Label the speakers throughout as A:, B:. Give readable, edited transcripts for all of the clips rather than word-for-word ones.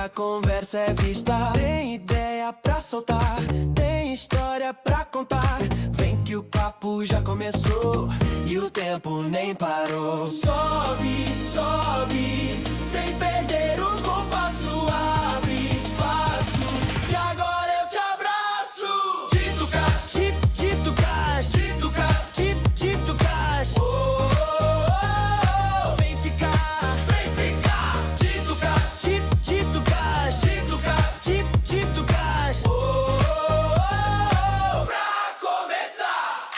A: a conversa é vista. Tem ideia pra soltar, tem história pra contar. Vem que o papo já começou e o tempo nem parou. Sobe, sobe, sem perder o compasso. Abre espaço, que agora eu te abraço. Titucas, titucas, titucas, titucas. Oh, oh, oh, vem ficar, vem ficar. Titucas, titucas, titucas, titucas. Oh, oh, oh, pra começar.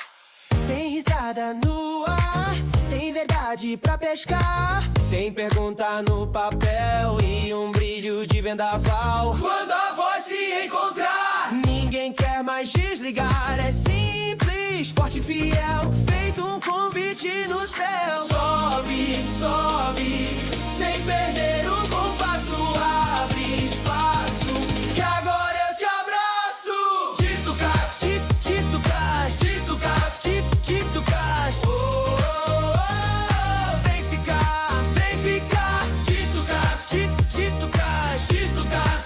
A: Tem risada no ar, tem verdade pra pescar. Tem pergunta no papel e um brilho de vendaval. Quando a voz se encontrar, ninguém quer mais desligar. É simples, forte e fiel, feito um convite no céu. Sobe, sobe, sem perder o compasso. Abre espaço, que agora eu te abraço. Titucas, titucas, titucas, titucas. Oh, oh, oh, vem ficar, vem ficar. Titucas, titucas, titucas,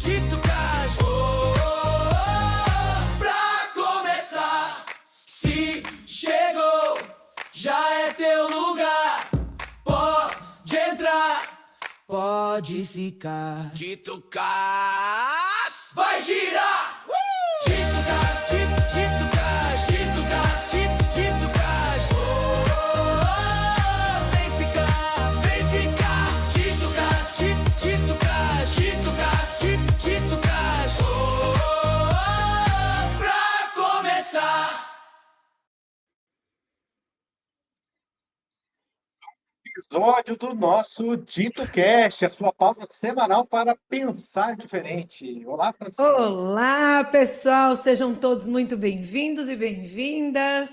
A: titucas. Oh, oh, oh, pra começar. Se chegou, já é teu lugar. Pode entrar, pode ficar. Titucas, vai girar. Titucas, titucas, titucas, titucas. Oh, oh, oh, vem ficar, vem ficar. Titucas, titucas, titucas, titucas. Oh, oh, oh, pra começar.
B: Episódio do nosso Dito Cast, a sua pausa semanal para pensar diferente. Olá, Francine.
C: Olá, pessoal, sejam todos muito bem-vindos e bem-vindas.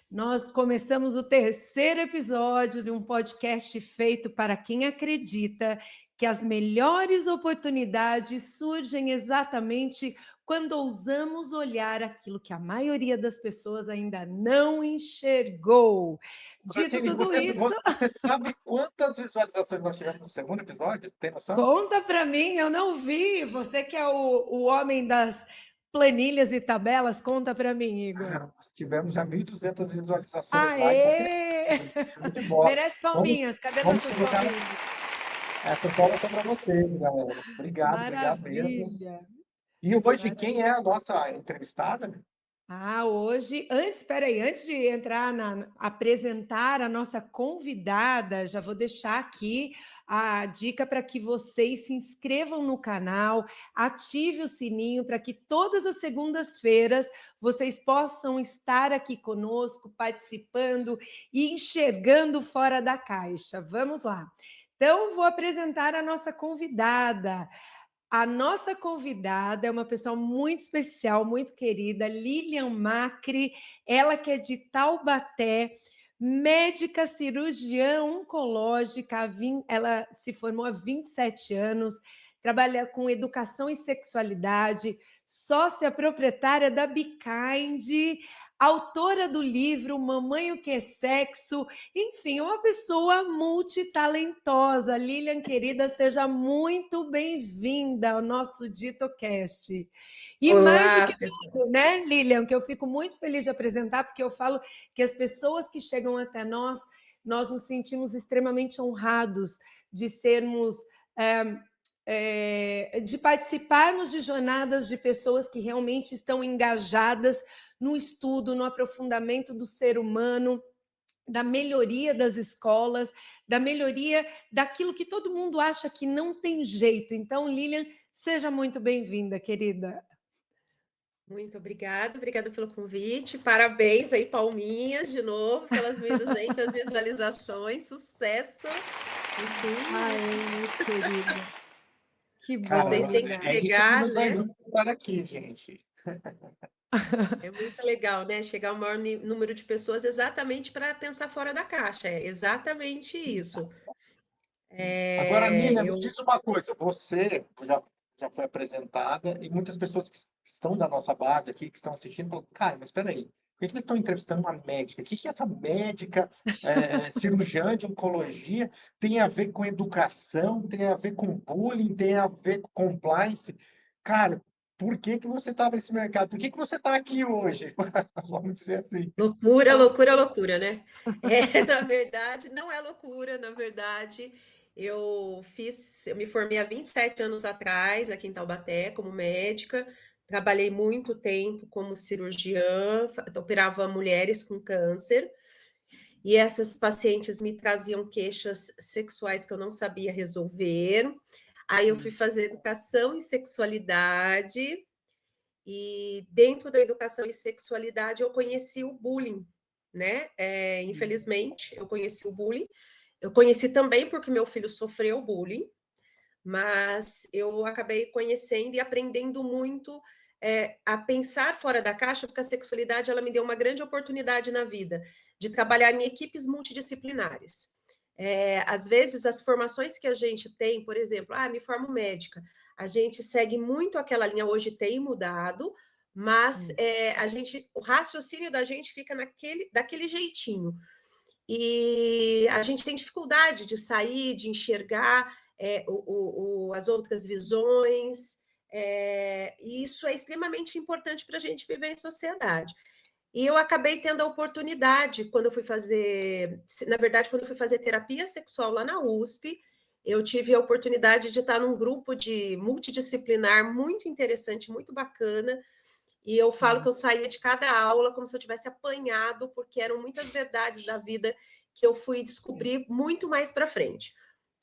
C: Nós começamos o terceiro episódio de um podcast feito para quem acredita que as melhores oportunidades surgem exatamente quando ousamos olhar aquilo que a maioria das pessoas ainda não enxergou. Dito
B: Francine,
C: tudo isso,
B: você sabe quantas visualizações nós tivemos no segundo episódio? Tem noção?
C: conta para mim, eu não vi. Você que é o homem das planilhas e tabelas, conta para mim, Igor.
B: Nós tivemos já 1.200 visualizações lá.
C: Aê!
B: Show de bola.
C: Merece palminhas. Cadê
B: vamos
C: vocês
B: colocar
C: palminhas?
B: essa palma só para vocês, galera. Obrigado mesmo.
C: Maravilha.
B: E hoje, quem é a nossa entrevistada?
C: Hoje, antes de entrar apresentar a nossa convidada, já vou deixar aqui a dica para que vocês se inscrevam no canal, ative o sininho para que todas as segundas-feiras vocês possam estar aqui conosco, participando e enxergando fora da caixa. Vamos lá. Então, vou apresentar a nossa convidada. A nossa convidada é uma pessoa muito especial, muito querida, Lilian Macri, ela que é de Taubaté, médica cirurgiã oncológica, ela se formou há 27 anos, trabalha com educação e sexualidade, sócia proprietária da Bekind, autora do livro Mamãe, o que é sexo? Enfim, uma pessoa multitalentosa. Lilian, querida, seja muito bem-vinda ao nosso DitoCast. E
D: Olá,
C: mais do que
D: pessoal.
C: tudo, né, Lilian, que eu fico muito feliz de apresentar, porque eu falo que as pessoas que chegam até nós nos sentimos extremamente honrados de sermos... de participarmos de jornadas de pessoas que realmente estão engajadas no estudo, no aprofundamento do ser humano, da melhoria das escolas, da melhoria daquilo que todo mundo acha que não tem jeito. Então, Lilian, seja muito bem-vinda, querida.
D: Muito obrigada pelo convite. Parabéns aí, palminhas de novo pelas 1.200 visualizações. Sucesso! E sim,
C: Ai, querida. Que bom.
D: Vocês têm que pegar,
B: isso que nos ajuda a estar aqui, gente.
D: É muito legal, né? Chegar ao maior número de pessoas exatamente para pensar fora da caixa. É exatamente isso.
B: Agora, Nina, me diz uma coisa. Você já foi apresentada e muitas pessoas que estão da nossa base aqui, que estão assistindo, falam, cara, mas espera aí, que eles estão entrevistando uma médica? O que essa médica, cirurgiã de oncologia, tem a ver com educação, tem a ver com bullying, tem a ver com compliance? Cara, por que você está nesse mercado? Por que você está aqui hoje? Vamos dizer assim.
D: Loucura, loucura, loucura, né? Na verdade, não é loucura, na verdade, eu me formei há 27 anos atrás, aqui em Taubaté, como médica, trabalhei muito tempo como cirurgiã, operava mulheres com câncer, e essas pacientes me traziam queixas sexuais que eu não sabia resolver. Aí eu fui fazer educação em sexualidade, e dentro da educação e sexualidade eu conheci o bullying, né? Infelizmente, eu conheci o bullying. Eu conheci também porque meu filho sofreu bullying, mas eu acabei conhecendo e aprendendo muito a pensar fora da caixa, porque a sexualidade ela me deu uma grande oportunidade na vida de trabalhar em equipes multidisciplinares. Às vezes, as formações que a gente tem, por exemplo, me formo médica, a gente segue muito aquela linha, hoje tem mudado, mas o raciocínio da gente fica daquele jeitinho. E a gente tem dificuldade de sair, de enxergar as outras visões, e isso é extremamente importante para a gente viver em sociedade. E eu acabei tendo a oportunidade, quando eu fui fazer terapia sexual lá na USP, eu tive a oportunidade de estar num grupo multidisciplinar muito interessante, muito bacana, e eu falo que eu saía de cada aula como se eu tivesse apanhado, porque eram muitas verdades da vida que eu fui descobrir muito mais para frente.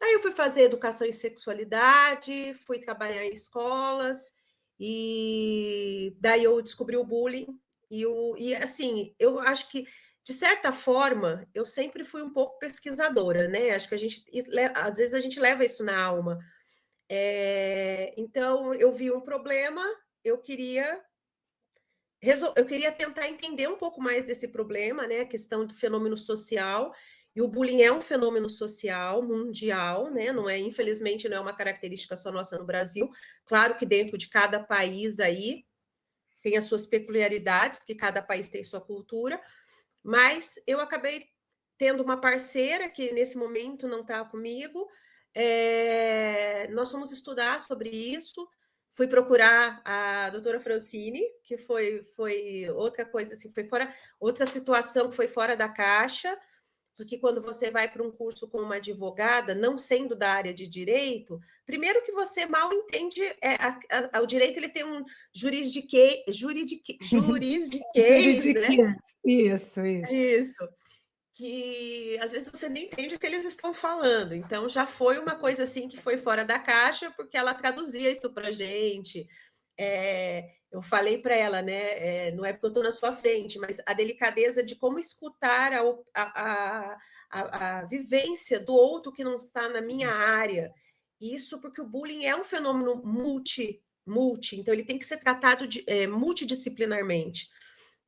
D: Aí eu fui fazer educação em sexualidade, fui trabalhar em escolas, e daí eu descobri o bullying, e assim, eu acho que, de certa forma, eu sempre fui um pouco pesquisadora, né? Acho que às vezes a gente leva isso na alma. Então, eu vi um problema, eu queria tentar entender um pouco mais desse problema, né? A questão do fenômeno social. E o bullying é um fenômeno social mundial, né? Não é, infelizmente, não é uma característica só nossa no Brasil. Claro que dentro de cada país aí tem as suas peculiaridades, porque cada país tem sua cultura, mas eu acabei tendo uma parceira que nesse momento não está comigo. Nós fomos estudar sobre isso. Fui procurar a doutora Francine, que foi outra coisa assim, outra situação que foi fora da caixa, porque quando você vai para um curso com uma advogada, não sendo da área de direito, primeiro que você mal entende, o direito ele tem um juridiquês, né?
C: Isso.
D: Isso. Que às vezes você nem entende o que eles estão falando. Então já foi uma coisa assim que foi fora da caixa, porque ela traduzia isso para a gente. Eu falei para ela, né? Não é porque eu estou na sua frente, mas a delicadeza de como escutar a vivência do outro que não está na minha área. Isso porque o bullying é um fenômeno multi, então ele tem que ser tratado multidisciplinarmente.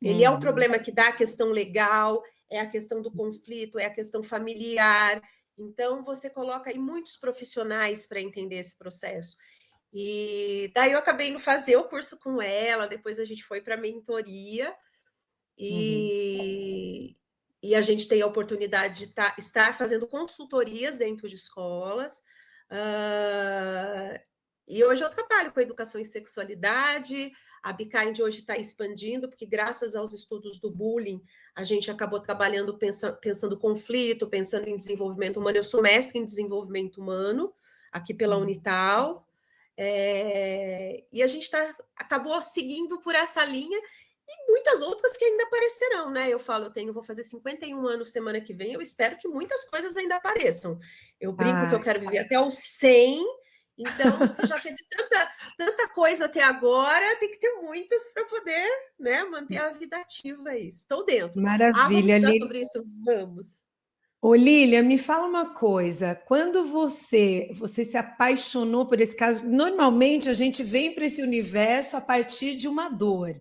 D: Ele é um problema que dá a questão legal, é a questão do conflito, é a questão familiar. Então, você coloca aí muitos profissionais para entender esse processo. E daí eu acabei indo fazer o curso com ela, depois a gente foi para a mentoria, e a gente tem a oportunidade de estar fazendo consultorias dentro de escolas. E hoje eu trabalho com educação em sexualidade. A Bekind hoje está expandindo, porque graças aos estudos do bullying, a gente acabou trabalhando pensando conflito, pensando em desenvolvimento humano. Eu sou mestre em desenvolvimento humano, aqui pela Unital, e a gente acabou seguindo por essa linha, e muitas outras que ainda aparecerão, né? Eu falo, vou fazer 51 anos semana que vem, eu espero que muitas coisas ainda apareçam. Eu brinco que eu quero viver até os 100, então, se já teve tanta coisa até agora, tem que ter muitas para poder, né, manter a vida ativa aí. Estou dentro.
C: Maravilha,
D: vamos estudar sobre isso? Vamos.
C: Ô, Lília, me fala uma coisa. Quando você se apaixonou por esse caso, normalmente a gente vem para esse universo a partir de uma dor.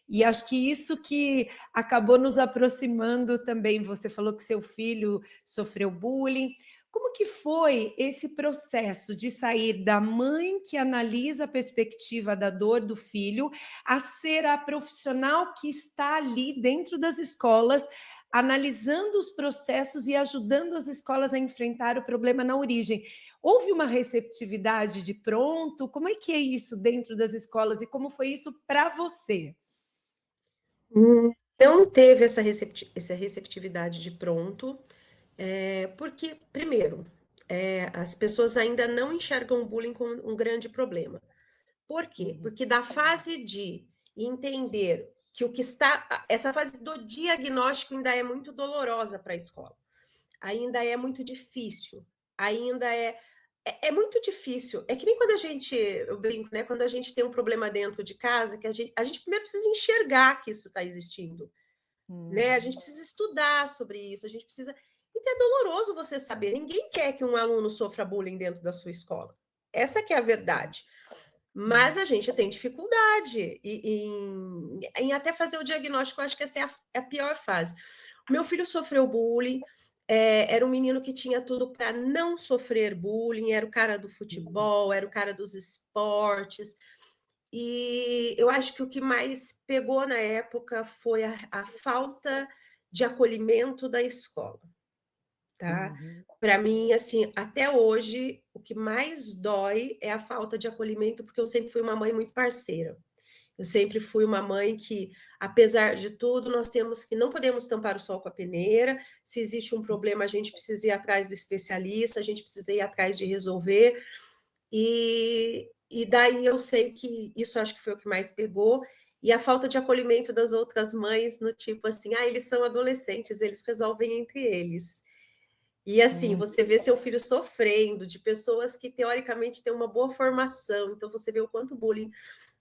C: E acho que isso que acabou nos aproximando também. Você falou que seu filho sofreu bullying. Como que foi esse processo de sair da mãe que analisa a perspectiva da dor do filho a ser a profissional que está ali dentro das escolas, analisando os processos e ajudando as escolas a enfrentar o problema na origem? Houve uma receptividade de pronto? Como é que é isso dentro das escolas e como foi isso para você?
D: Não teve essa receptividade de pronto, porque, primeiro, as pessoas ainda não enxergam o bullying como um grande problema. Por quê? Porque da fase de entender que essa fase do diagnóstico ainda é muito dolorosa para a escola, ainda é muito difícil, ainda é muito difícil. É que nem quando eu brinco, né? Quando a gente tem um problema dentro de casa, que a gente primeiro precisa enxergar que isso está existindo, né? A gente precisa estudar sobre isso, a gente precisa. Então é doloroso você saber. Ninguém quer que um aluno sofra bullying dentro da sua escola. Essa que é a verdade. Mas a gente tem dificuldade em até fazer o diagnóstico. Eu acho que essa é a pior fase. O meu filho sofreu bullying, era um menino que tinha tudo para não sofrer bullying, era o cara do futebol, era o cara dos esportes. E eu acho que o que mais pegou na época foi a falta de acolhimento da escola, tá? Para mim, assim, até hoje, o que mais dói é a falta de acolhimento, porque eu sempre fui uma mãe muito parceira. Eu sempre fui uma mãe que, apesar de tudo, não podemos tampar o sol com a peneira. Se existe um problema, a gente precisa ir atrás do especialista, a gente precisa ir atrás de resolver. E daí eu sei que isso acho que foi o que mais pegou. E a falta de acolhimento das outras mães, no tipo assim, eles são adolescentes, eles resolvem entre eles. E assim, você vê seu filho sofrendo de pessoas que teoricamente têm uma boa formação, então você vê o quanto o bullying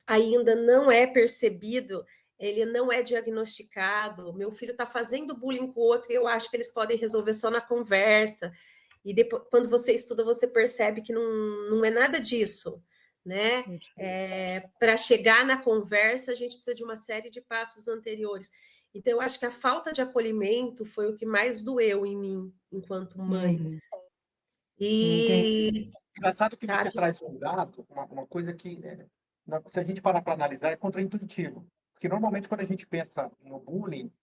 D: ainda não é percebido, ele não é diagnosticado. Meu filho está fazendo bullying com o outro e eu acho que eles podem resolver só na conversa. E depois, quando você estuda, você percebe que não é nada disso, né? Para chegar na conversa, a gente precisa de uma série de passos anteriores. Então, eu acho que a falta de acolhimento foi o que mais doeu em mim, enquanto mãe. E,
B: Engraçado que você
D: sabe?
B: traz um dado, uma coisa que, se a gente parar para analisar, é contraintuitivo. Porque normalmente quando a gente pensa no bullying,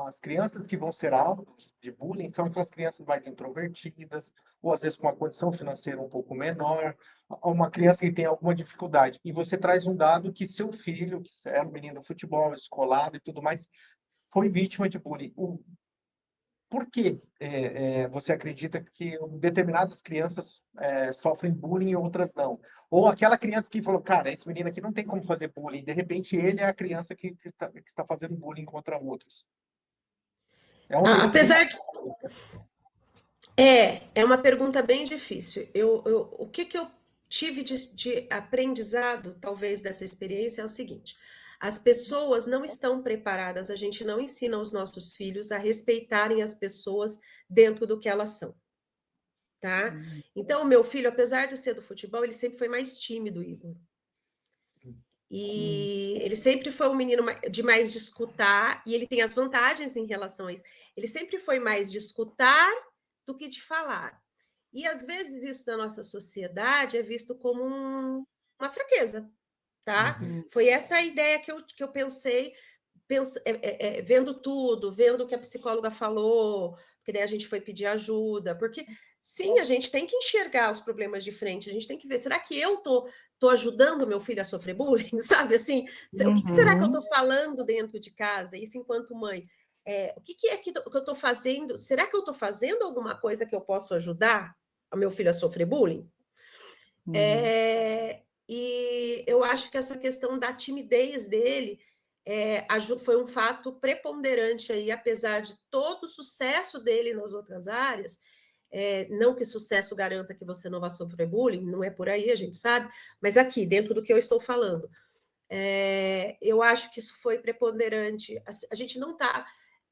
B: as crianças que vão ser alvos de bullying são aquelas crianças mais introvertidas, ou às vezes com uma condição financeira um pouco menor, uma criança que tem alguma dificuldade. E você traz um dado que seu filho, que era um menino do futebol, escolado e tudo mais, foi vítima de bullying. Por que você acredita que determinadas crianças sofrem bullying e outras não? Ou aquela criança que falou, cara, esse menino aqui não tem como fazer bullying, de repente ele é a criança que está fazendo bullying contra outros. É uma pergunta bem...
D: Apesar de... É uma pergunta bem difícil. O que eu tive de aprendizado, talvez, dessa experiência é o seguinte: as pessoas não estão preparadas, a gente não ensina os nossos filhos a respeitarem as pessoas dentro do que elas são, tá? Então, o meu filho, apesar de ser do futebol, ele sempre foi mais tímido, Igor. E ele sempre foi um menino de mais de escutar, e ele tem as vantagens em relação a isso. Ele sempre foi mais de escutar do que de falar. E às vezes isso na nossa sociedade é visto como uma fraqueza, tá? Foi essa a ideia que eu pensei, vendo tudo, vendo o que a psicóloga falou, porque daí a gente foi pedir ajuda, porque sim, a gente tem que enxergar os problemas de frente, a gente tem que ver, será que eu tô ajudando meu filho a sofrer bullying, sabe assim? O que será que eu tô falando dentro de casa, isso enquanto mãe? O que é que eu tô fazendo? Será que eu tô fazendo alguma coisa que eu posso ajudar o meu filho a sofrer bullying? E eu acho que essa questão da timidez dele foi um fato preponderante aí, apesar de todo o sucesso dele nas outras áreas. Não que sucesso garanta que você não vá sofrer bullying, não é por aí, a gente sabe, mas aqui, dentro do que eu estou falando, eu acho que isso foi preponderante. A gente não está,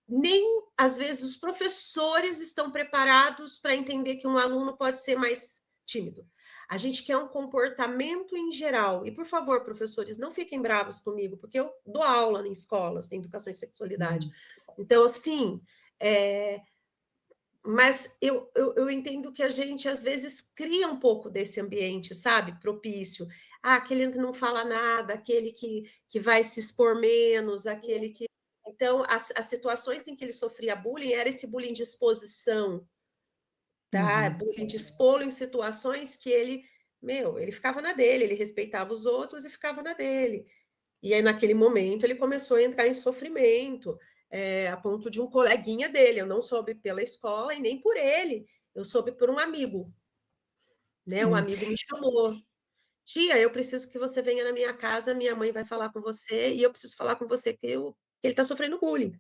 D: nem às vezes os professores estão preparados para entender que um aluno pode ser mais tímido. A gente quer um comportamento em geral. E, por favor, professores, não fiquem bravos comigo, porque eu dou aula em escolas, tem educação e sexualidade. Então, assim, Mas eu entendo que a gente, às vezes, cria um pouco desse ambiente, sabe, propício. Ah, aquele que não fala nada, aquele que vai se expor menos, aquele que. Então, as situações em que ele sofria bullying era esse bullying de exposição, tá?
C: Uhum.
D: Bullying de expô-lo em situações que ele ficava na dele, ele respeitava os outros e ficava na dele. E aí, naquele momento, ele começou a entrar em sofrimento, a ponto de um coleguinha dele, eu não soube pela escola e nem por ele, eu soube por um amigo, né? Um
C: Hum.
D: amigo me chamou. Tia, eu preciso que você venha na minha casa, minha mãe vai falar com você e eu preciso falar com você que ele está sofrendo bullying.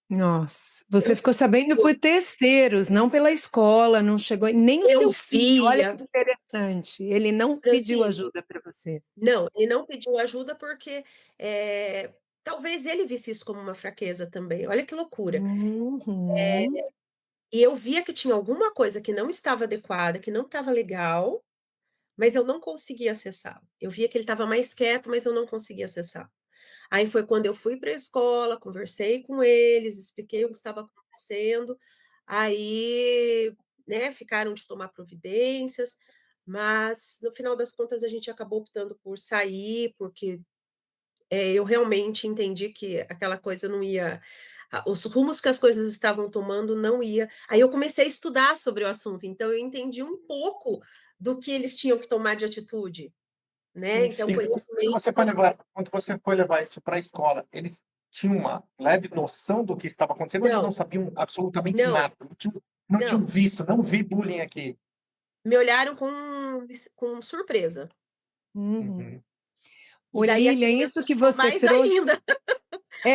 C: Nossa,
D: Eu,
C: você ficou sabendo por terceiros, não pela escola, não chegou nem o
D: eu
C: seu filho, olha que
D: via,
C: interessante, ele não pediu
D: Francine,
C: ajuda para você.
D: não, ele não pediu ajuda porque talvez ele visse isso como uma fraqueza também. Olha que loucura.
C: Uhum.
D: E eu via que tinha alguma coisa que não estava adequada, que não estava legal, mas eu não conseguia acessá-lo. Eu via que ele estava mais quieto, mas eu não conseguia acessar. Aí foi quando eu fui para a escola, conversei com eles, expliquei o que estava acontecendo. Aí, né, ficaram de tomar providências, mas no final das contas a gente acabou optando por sair, porque eu realmente entendi que aquela coisa não ia. Os rumos que as coisas estavam tomando não ia. Aí eu comecei a estudar sobre o assunto, então eu entendi um pouco do que eles tinham que tomar de atitude, né? Então,
B: E
C: Perfeito.
B: se você for
D: conhecimento.
B: levar, quando você for levar isso para a escola, eles tinham uma leve noção do que estava acontecendo, ou eles não
D: Não,
B: sabiam absolutamente
D: não,
B: nada, não tinham
D: não.
B: visto, não vi bullying aqui.
D: Me olharam com surpresa.
C: Uhum.
B: Uhum.
C: Ô
D: E daí
C: Lilian,
D: aquilo me
C: isso que
D: assustou
C: você
D: mais
C: trouxe
D: ainda.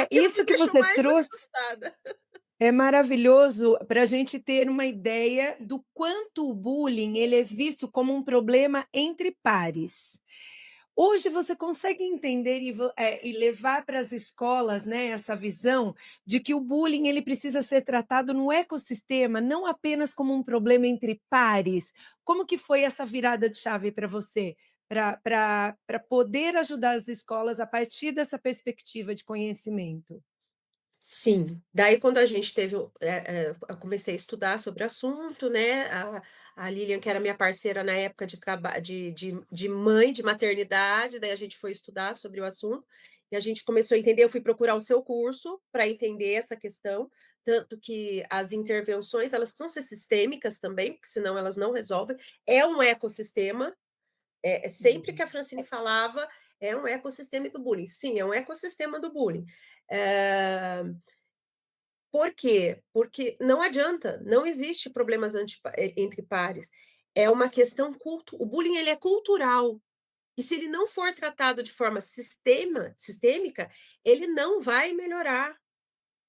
D: Aquilo me
C: isso que
D: deixou
C: você
D: mais
C: trouxe
D: assustada.
C: é maravilhoso para a gente ter uma ideia do quanto o bullying ele é visto como um problema entre pares. Hoje você consegue entender e levar para as escolas, né, essa visão de que o bullying ele precisa ser tratado no ecossistema, não apenas como um problema entre pares. Como que foi essa virada de chave para você? Para poder ajudar as escolas a partir dessa perspectiva de conhecimento.
D: Sim, daí quando a gente teve eu comecei a estudar sobre o assunto, né, a Lilian, que era minha parceira na época de traba de mãe, de maternidade, daí a gente foi estudar sobre o assunto, e a gente começou a entender, eu fui procurar o seu curso para entender essa questão, tanto que as intervenções, elas precisam ser sistêmicas também, porque senão elas não resolvem, é um ecossistema, sempre que a Francine falava, é um ecossistema do bullying. Sim, é um ecossistema do bullying. Eh por quê? Porque não adianta, não existe problemas entre pares. É uma questão o bullying ele é cultural. E se ele não for tratado de forma sistêmica, ele não vai melhorar.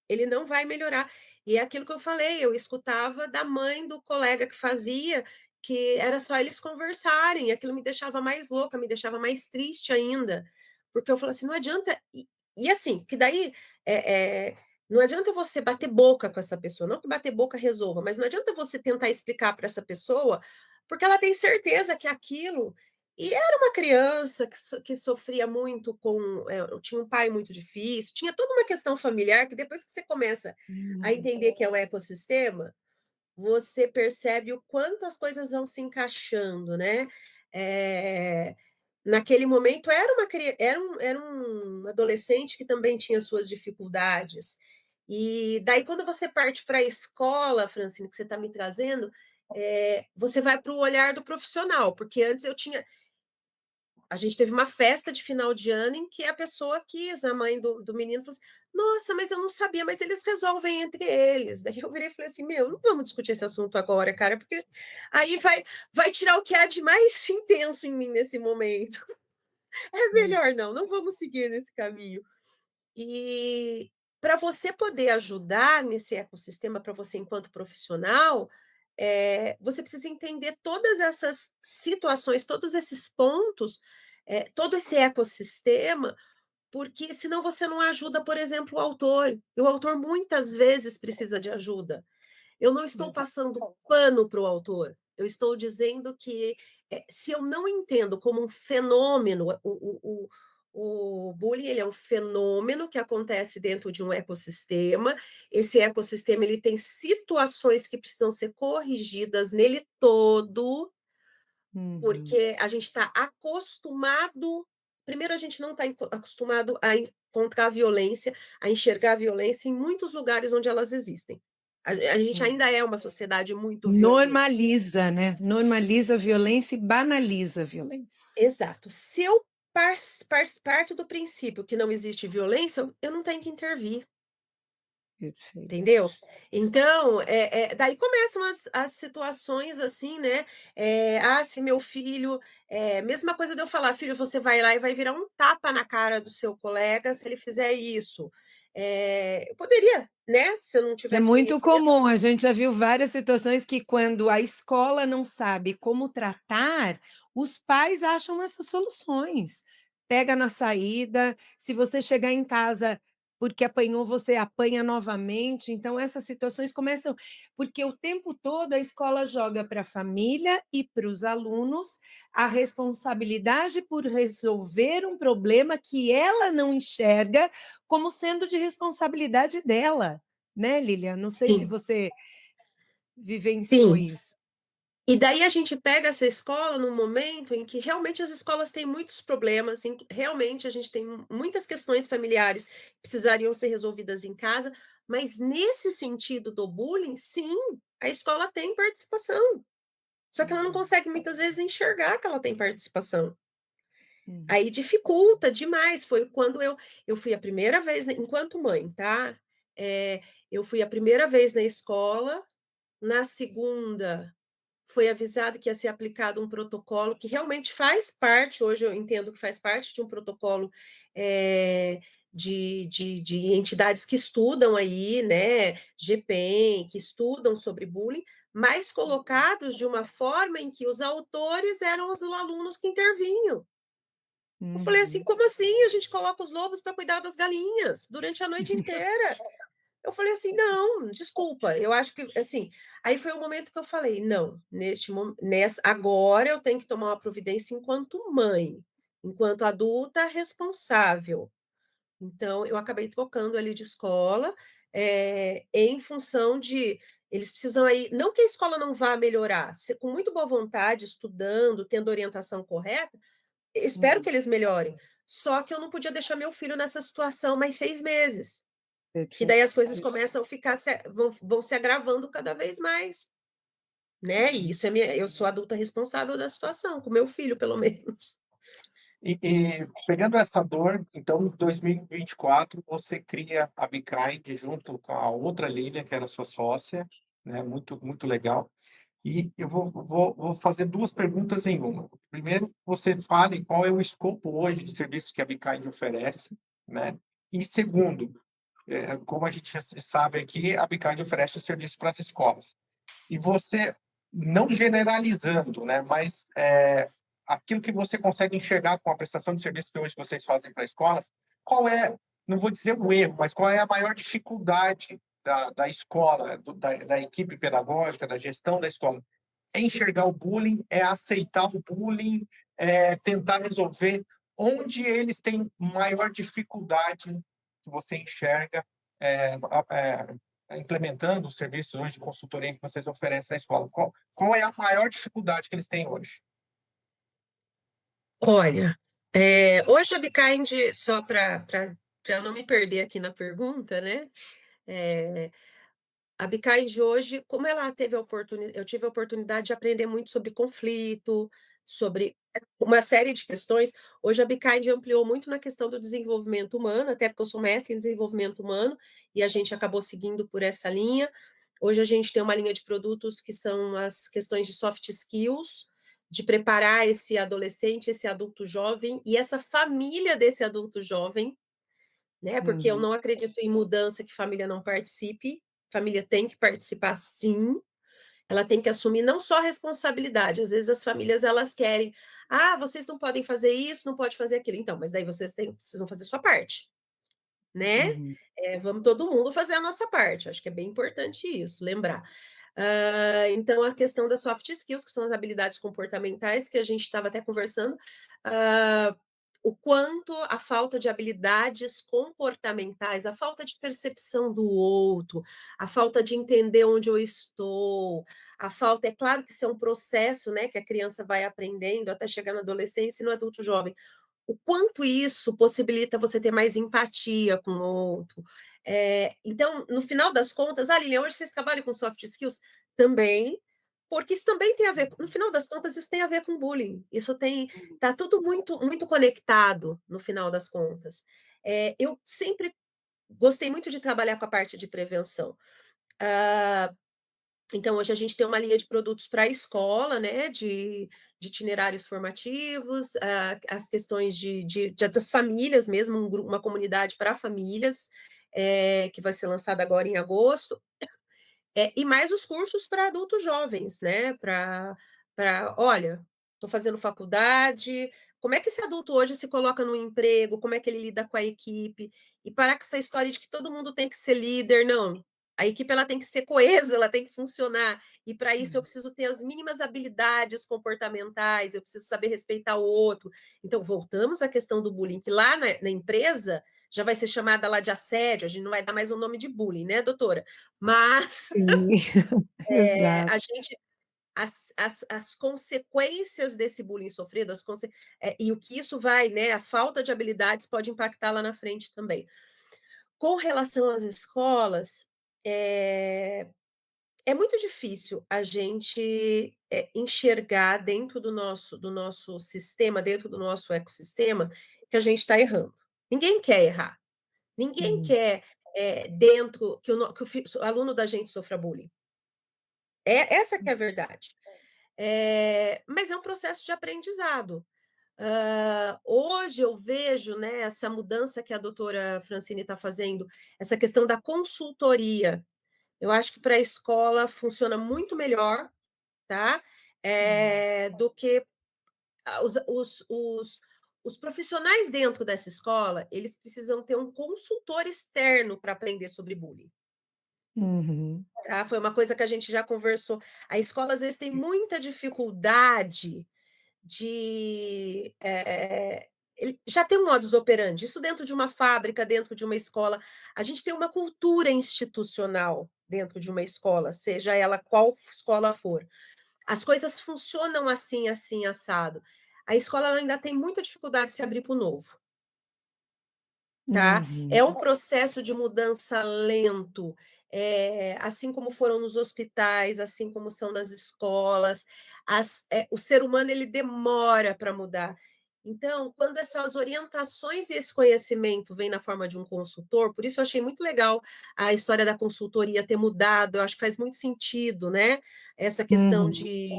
D: Ele não vai melhorar. E é aquilo que eu falei, eu escutava da mãe do colega que fazia, que era só eles conversarem, e aquilo me deixava mais louca, me deixava mais triste ainda, porque eu falo assim, não adianta, e assim, que daí não adianta você bater boca com essa pessoa, não que bater boca resolva, mas não adianta você tentar explicar para essa pessoa, porque ela tem certeza que aquilo e era uma criança que sofria muito tinha um pai muito difícil, tinha toda uma questão familiar que depois que você começa a
C: Uhum.
D: entender que é o ecossistema, você percebe o quanto as coisas vão se encaixando, né? Eh, naquele momento era um adolescente que também tinha suas dificuldades. E daí, quando você parte para a escola, Francine, que você está me trazendo, você vai para o olhar do profissional, porque antes a gente teve uma festa de final de ano em que a pessoa quis, a mãe do menino, falou assim: Nossa, mas eu não sabia, mas eles resolvem entre eles. Daí eu virei e falei assim: Meu, não vamos discutir esse assunto agora, cara, porque aí vai tirar o que há de mais intenso em mim nesse momento. É melhor não, não vamos seguir nesse caminho. E para você poder ajudar nesse ecossistema, para você enquanto profissional, você precisa entender todas essas situações, todos esses pontos, todo esse ecossistema, porque senão você não ajuda, por exemplo, o autor. E o autor muitas vezes precisa de ajuda. Eu não estou passando pano para o autor. Eu estou dizendo que se eu não entendo como um fenômeno O bullying, ele é um fenômeno que acontece dentro de um ecossistema. Esse ecossistema, ele tem situações que precisam ser corrigidas nele todo,
C: Uhum.
D: porque a gente está acostumado. Primeiro, a gente não está acostumado a encontrar violência, a enxergar a violência em muitos lugares onde elas existem. A gente
C: Hum.
D: ainda é uma sociedade muito violenta.
C: Normaliza, né? Normaliza a violência e banaliza a violência.
D: Exato. Se eu parto do princípio que não existe violência, eu não tenho que intervir.
C: Perfeito.
D: Entendeu? Então, daí começam as situações assim, né? Se meu filho. Mesma coisa de eu falar, filho, você vai lá e vai virar um tapa na cara do seu colega se ele fizer isso. Eu poderia, né? Se eu não
C: É
D: tivesse
C: muito
D: conhecimento.
C: comum, a gente já viu várias situações que quando a escola não sabe como tratar, os pais acham essas soluções. Pega na saída, se você chegar em casa porque apanhou, você apanha novamente. Então essas situações começam porque o tempo todo a escola joga para a família e para os alunos a responsabilidade por resolver um problema que ela não enxerga como sendo de responsabilidade dela. Né, Lilian? Não sei se
D: Sim,
C: você vivenciou
D: sim.
C: isso.
D: E daí a gente pega essa escola num momento em que realmente as escolas têm muitos problemas, realmente a gente tem muitas questões familiares que precisariam ser resolvidas em casa, mas nesse sentido do bullying, sim, a escola tem participação. Só que ela não
C: Uhum,
D: consegue muitas vezes enxergar que ela tem participação.
C: uhum,
D: Aí dificulta demais. Foi quando eu fui a primeira vez, enquanto mãe, tá? Eu fui a primeira vez na escola, na segunda foi avisado que ia ser aplicado um protocolo que realmente faz parte, hoje eu entendo que faz parte de um protocolo de entidades que estudam aí, né, GPEM, que estudam sobre bullying, mas colocados de uma forma em que os autores eram os alunos que intervinham. Eu falei assim,
C: uhum,
D: como assim a gente coloca os lobos para cuidar das galinhas durante a noite inteira? Eu falei assim: "Não, desculpa, eu acho que, assim". Aí foi o momento que eu falei: "Não, agora eu tenho que tomar uma providência enquanto mãe, enquanto adulta responsável". Então eu acabei trocando ali de escola, em função de eles precisam aí, não que a escola não vá melhorar, se com muito boa vontade, estudando, tendo orientação correta, eu espero
C: uhum.
D: que eles melhorem, só que eu não podia deixar meu filho nessa situação mais 6 meses. Que
C: Perfeito.
D: daí as coisas começam a ficar vão se agravando cada vez mais, né, e isso eu sou adulta responsável da situação, com meu filho pelo menos.
B: E pegando essa dor, então, em 2024, você cria a Bekind junto com a outra Lilian, que era sua sócia, né? Muito, muito legal. E eu vou fazer duas perguntas em uma. Primeiro, você fale qual é o escopo hoje de serviços que a Bekind oferece, né? E segundo, como a gente já sabe aqui, a Bekind oferece o serviço para as escolas. E você, não generalizando, né, mas aquilo que você consegue enxergar com a prestação de serviço que hoje vocês fazem para escolas, qual é, não vou dizer o erro, mas qual é a maior dificuldade da escola, da equipe pedagógica, da gestão da escola? É enxergar o bullying, é aceitar o bullying, é tentar resolver onde eles têm maior dificuldade que você enxerga é, implementando os serviços hoje de consultoria que vocês oferecem na escola. Qual é a maior dificuldade que eles têm hoje?
D: Olha, hoje a Bekind, só para eu não me perder aqui na pergunta, né, eh a Bicage hoje, como ela teve a oportunidade, eu tive a oportunidade de aprender muito sobre conflito, sobre uma série de questões. Hoje a Bicage ampliou muito na questão do desenvolvimento humano, até porque eu sou mestre em desenvolvimento humano e a gente acabou seguindo por essa linha. Hoje a gente tem uma linha de produtos que são as questões de soft skills, de preparar esse adolescente, esse adulto jovem e essa família desse adulto jovem, né? Porque eu
C: Uhum,
D: não acredito em mudança que família não participe. Família tem que participar, sim. Ela tem que assumir não só a responsabilidade. Às vezes as famílias elas querem, vocês não podem fazer isso, não pode fazer aquilo. Então, mas daí vocês precisam fazer sua parte, né?
C: uhum,
D: Vamos todo mundo fazer a nossa parte. Acho que é bem importante isso, lembrar. Então, a questão das soft skills, que são as habilidades comportamentais, que a gente estava até conversando, o quanto a falta de habilidades comportamentais, a falta de percepção do outro, a falta de entender onde eu estou, a falta, é claro que isso é um processo, né, que a criança vai aprendendo até chegar na adolescência e no adulto jovem. O quanto isso possibilita você ter mais empatia com o outro. Então, no final das contas, Lilian, hoje vocês trabalham com soft skills? Também, porque isso também tem a ver, no final das contas, isso tem a ver com bullying. Isso tem, tá tudo muito, muito conectado no final das contas. Eu sempre gostei muito de trabalhar com a parte de prevenção. Ah, então, hoje a gente tem uma linha de produtos para a escola, né, de itinerários formativos, as questões das famílias mesmo, uma comunidade para famílias, que vai ser lançada agora em agosto, e mais os cursos para adultos jovens, né, olha, estou fazendo faculdade, como é que esse adulto hoje se coloca no emprego, como é que ele lida com a equipe, e parar com essa história de que todo mundo tem que ser líder, não. A equipe ela tem que ser coesa, ela tem que funcionar, e para isso eu preciso ter as mínimas habilidades comportamentais, eu preciso saber respeitar o outro. Então, voltamos à questão do bullying, que lá na empresa já vai ser chamada lá de assédio, a gente não vai dar mais o nome de bullying, né, doutora? Mas
C: Sim, exato.
D: a gente, as consequências desse bullying sofrido, e o que isso vai, né? A falta de habilidades pode impactar lá na frente também. Com relação às escolas, é muito difícil a gente enxergar dentro do nosso sistema, dentro do nosso ecossistema, que a gente está errando. Ninguém quer errar. Ninguém
C: Hum,
D: quer dentro que o aluno da gente sofra bullying. Essa que é a verdade. Mas é um processo de aprendizado. Hoje eu vejo, né, essa mudança que a doutora Francine está fazendo, essa questão da consultoria. Eu acho que para a escola funciona muito melhor, tá? Do que os profissionais dentro dessa escola, eles precisam ter um consultor externo para aprender sobre bullying.
C: uhum,
D: Tá? Foi uma coisa que a gente já conversou. A escola, às vezes, tem muita dificuldade ele já tem um modus operandi, isso dentro de uma fábrica, dentro de uma escola. A gente tem uma cultura institucional dentro de uma escola, seja ela qual escola for. As coisas funcionam assim, assim, assado. A escola ela ainda tem muita dificuldade de se abrir para o novo. Tá? É
C: uhum,
D: um processo de mudança lento, assim como foram nos hospitais, assim como são nas escolas, o ser humano ele demora para mudar. Então, quando essas orientações e esse conhecimento vem na forma de um consultor, por isso eu achei muito legal a história da consultoria ter mudado, eu acho que faz muito sentido, né? Essa questão
C: uhum.
D: de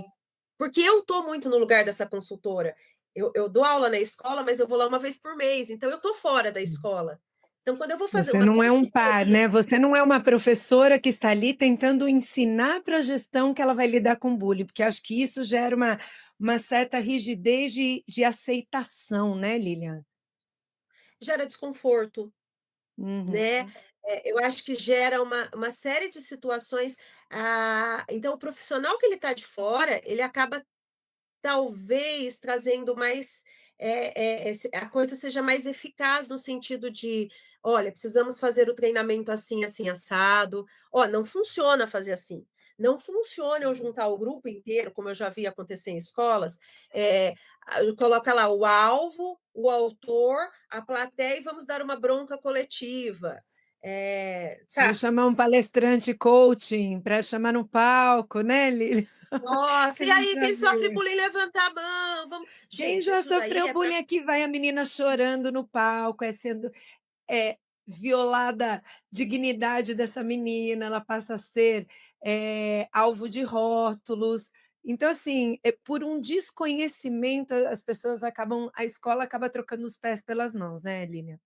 D: porque eu estou muito no lugar dessa consultora. Eu dou aula na escola, mas eu vou lá uma vez por mês, então eu estou fora da escola. Então, quando eu vou fazer
C: Você
D: uma
C: não é um par,
D: consultoria,
C: né? Você não é uma professora que está ali tentando ensinar para a gestão que ela vai lidar com bullying, porque acho que isso gera uma certa rigidez de aceitação, né, Lilian?
D: gera desconforto,
C: Uhum,
D: né? Eu acho que gera uma série de situações. Então, o profissional que ele está de fora, ele acaba talvez trazendo mais a coisa seja mais eficaz no sentido de, olha, precisamos fazer o treinamento assim, assim, assado. Ó, não funciona fazer assim. Não funciona eu juntar o grupo inteiro, como eu já vi acontecer em escolas, é, coloca lá o alvo, o autor, a plateia e vamos dar uma bronca coletiva.
C: vamos
D: Sabe?
C: chamar um palestrante coaching para chamar no palco, né, Lilian? Que
D: Nossa,
C: a
D: e
C: gente
D: aí
C: já
D: quem sofre
C: vê.
D: bullying levanta a mão, vamos.
C: Quem
D: Gente,
C: já
D: isso daí
C: sofreu
D: é para.
C: bullying aqui vai a menina chorando no palco, sendo violada a dignidade dessa menina, ela passa a ser alvo de rótulos. Então, assim, por um desconhecimento, as pessoas acabam, a escola acaba trocando os pés pelas mãos, né, Lilian?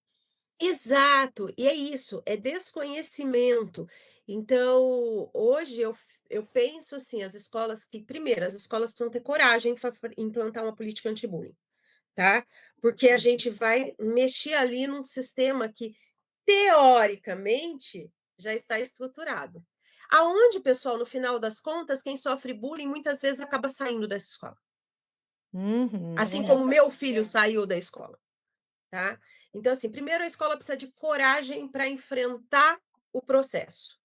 D: Exato, e é isso, é desconhecimento. Então, hoje eu penso assim, as escolas que, primeiro, as escolas precisam ter coragem para implantar uma política anti-bullying, tá? Porque a gente vai mexer ali num sistema que, teoricamente, já está estruturado. Aonde, pessoal, no final das contas, quem sofre bullying muitas vezes acaba saindo dessa escola.
C: Uhum.
D: Assim como meu filho saiu da escola. tá? Então, assim, primeiro a escola precisa de coragem para enfrentar o processo,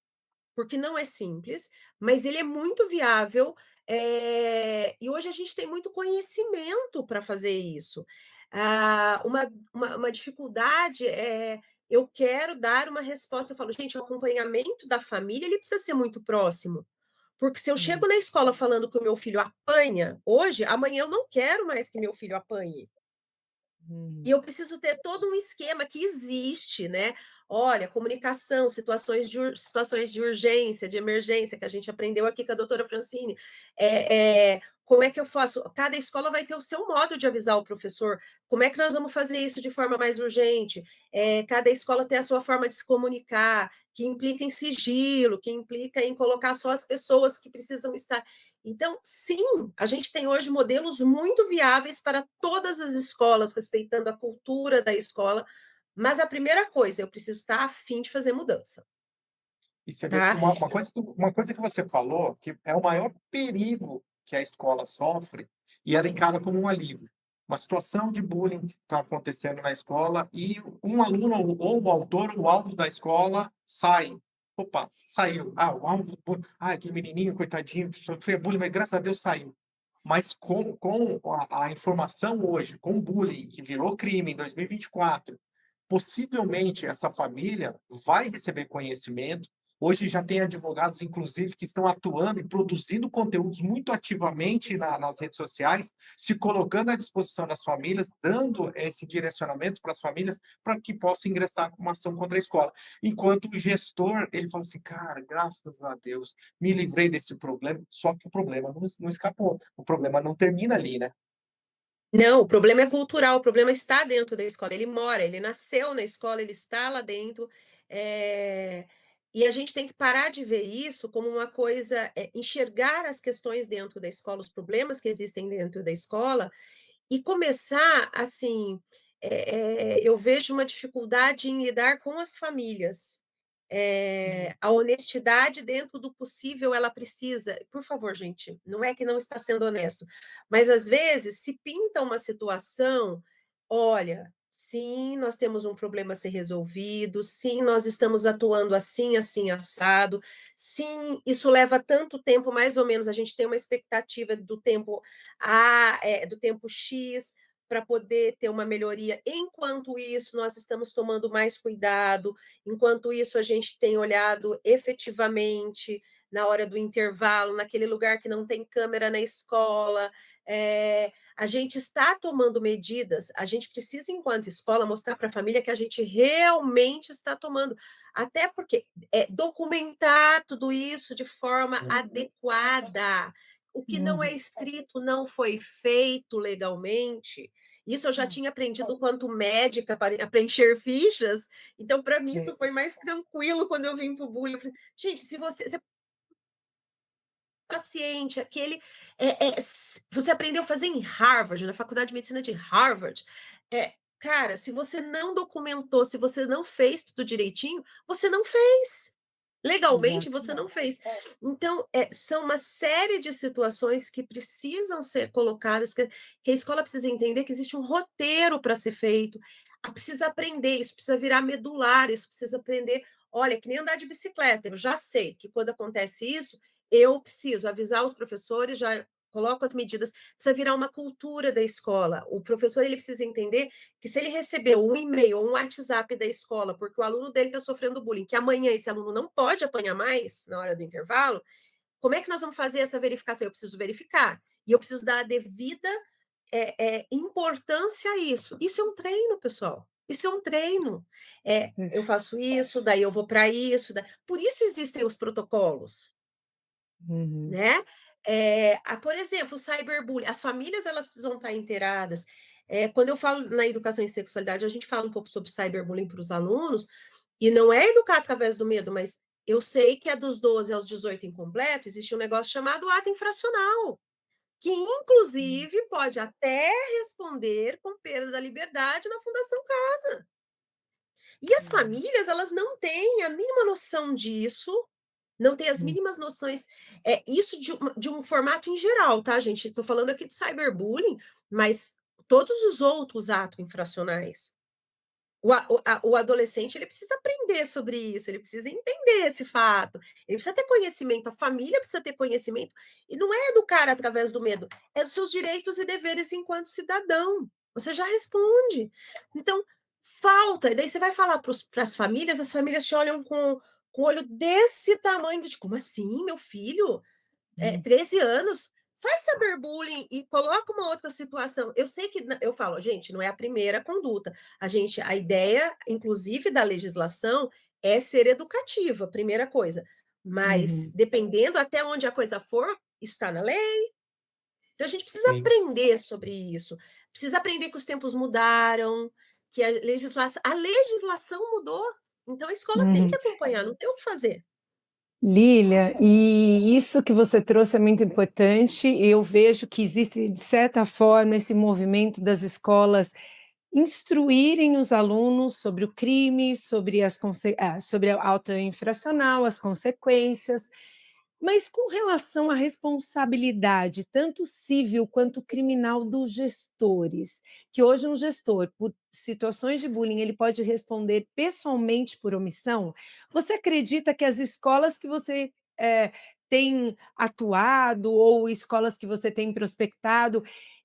D: porque não é simples, mas ele é muito viável, e hoje a gente tem muito conhecimento para fazer isso. Uma dificuldade é, eu quero dar uma resposta, eu falo: "Gente, o acompanhamento da família, ele precisa ser muito próximo", porque se eu
C: Hum,
D: chego na escola falando que o meu filho apanha hoje, amanhã eu não quero mais que meu filho apanhe. E
C: hum.
D: eu preciso ter todo um esquema que existe, né. Olha, comunicação, situações de urgência, de emergência, que a gente aprendeu aqui com a doutora Francine. Como é que eu faço? Cada escola vai ter o seu modo de avisar o professor. Como é que nós vamos fazer isso de forma mais urgente? Cada escola tem a sua forma de se comunicar, que implica em sigilo, que implica em colocar só as pessoas que precisam estar. Então, sim, a gente tem hoje modelos muito viáveis para todas as escolas, respeitando a cultura da escola, mas a primeira coisa, eu preciso estar a fim de fazer mudança,
B: E você vê
D: tá?
B: uma coisa que você falou, que é o maior perigo que a escola sofre, e ela encara como um alívio. Uma situação de bullying que está acontecendo na escola e um aluno ou o autor ou o alvo da escola sai. Opa, saiu. Ah, o alvo do bullying. Ah, aquele menininho, coitadinho, sofria bullying, mas graças a Deus saiu. Mas com a informação hoje, com o bullying, que virou crime em 2024, possivelmente essa família vai receber conhecimento. Hoje já tem advogados, inclusive, que estão atuando e produzindo conteúdos muito ativamente nas redes sociais, se colocando à disposição das famílias, dando esse direcionamento para as famílias para que possam ingressar com uma ação contra a escola. Enquanto o gestor, ele fala assim, cara, graças a Deus, me livrei desse problema, só que o problema não escapou, o problema não termina ali, né?
D: Não, o problema é cultural, o problema está dentro da escola, ele mora, ele nasceu na escola, ele está lá dentro, e a gente tem que parar de ver isso como uma coisa, enxergar as questões dentro da escola, os problemas que existem dentro da escola, e começar, assim, eu vejo uma dificuldade em lidar com as famílias.
C: Uhum.
D: A honestidade dentro do possível, ela precisa, por favor, gente, não é que não está sendo honesto, mas às vezes se pinta uma situação, olha, sim, nós temos um problema a ser resolvido, sim, nós estamos atuando assim, assim, assado, sim, isso leva tanto tempo, mais ou menos, a gente tem uma expectativa do tempo do tempo X, para poder ter uma melhoria. Enquanto isso, nós estamos tomando mais cuidado, enquanto isso, a gente tem olhado efetivamente na hora do intervalo, naquele lugar que não tem câmera na escola. A gente está tomando medidas, a gente precisa, enquanto escola, mostrar para a família que a gente realmente está tomando. Até porque documentar tudo isso de forma adequada. O que não é
C: Uhum.
D: escrito não foi feito legalmente. Isso eu já tinha aprendido quanto médica para preencher fichas, então para mim
C: É.
D: isso foi mais tranquilo quando eu vim para o bullying. Eu falei, gente, se você é paciente, você aprendeu a fazer em Harvard, na Faculdade de Medicina de Harvard. Cara, se você não documentou, se você não fez tudo direitinho, você não fez. Legalmente,
C: Exato.
D: você não fez. Então, são uma série de situações que precisam ser colocadas, que a escola precisa entender que existe um roteiro para ser feito, precisa aprender, isso precisa virar medular, isso precisa aprender. Olha, que nem andar de bicicleta, eu já sei que quando acontece isso, eu preciso avisar os professores, já coloco as medidas, precisa virar uma cultura da escola. O professor ele precisa entender que se ele recebeu um e-mail ou um WhatsApp da escola porque o aluno dele está sofrendo bullying, que amanhã esse aluno não pode apanhar mais na hora do intervalo, como é que nós vamos fazer essa verificação? Eu preciso verificar. E eu preciso dar a devida importância a isso. Isso é um treino, pessoal. Isso é um treino. Eu faço isso, daí eu vou para isso. Por isso existem os protocolos,
C: Uhum.
D: né? Por exemplo, o cyberbullying. As famílias elas precisam estar inteiradas. Quando eu falo na educação em sexualidade, a gente fala um pouco sobre cyberbullying para os alunos, e não é educar através do medo, mas eu sei que é dos 12 aos 18 incompleto, existe um negócio chamado ato infracional, que inclusive pode até responder com perda da liberdade na Fundação Casa. E as
C: Uhum.
D: famílias, elas não têm a mínima noção disso, não têm as
C: Hum.
D: mínimas noções, isso de um formato em geral, tá, gente? Estou falando aqui do cyberbullying, mas todos os outros atos infracionais. o adolescente ele precisa aprender sobre isso, ele precisa entender esse fato, ele precisa ter conhecimento, a família precisa ter conhecimento, e não é educar através do medo, é dos seus direitos e deveres enquanto cidadão. Você já responde. Então, falta, e daí você vai falar para as famílias, as famílias te olham com o olho desse tamanho, de como assim, meu filho? 13 anos, faz cyberbullying e coloca uma outra situação. Eu sei que eu falo, gente, não é a primeira conduta. A ideia, inclusive, da legislação é ser educativa, primeira coisa. Mas
C: Uhum.
D: dependendo até onde a coisa for, está na lei. Então a gente precisa
B: Sim,
D: aprender sobre isso. Precisa aprender que os tempos mudaram, que a legislação mudou. Então a escola tem que
C: Uhum.
D: acompanhar, não tem o que fazer.
C: Lília, e isso que você trouxe é muito importante. Eu vejo que existe, de certa forma, esse movimento das escolas instruírem os alunos sobre o crime, sobre a auto infracional, as consequências, mas com relação à responsabilidade, tanto civil quanto criminal dos gestores, que hoje um gestor, por situações de bullying, ele pode responder pessoalmente por omissão. Você acredita que as escolas que você tem atuado ou escolas que você tem prospectado,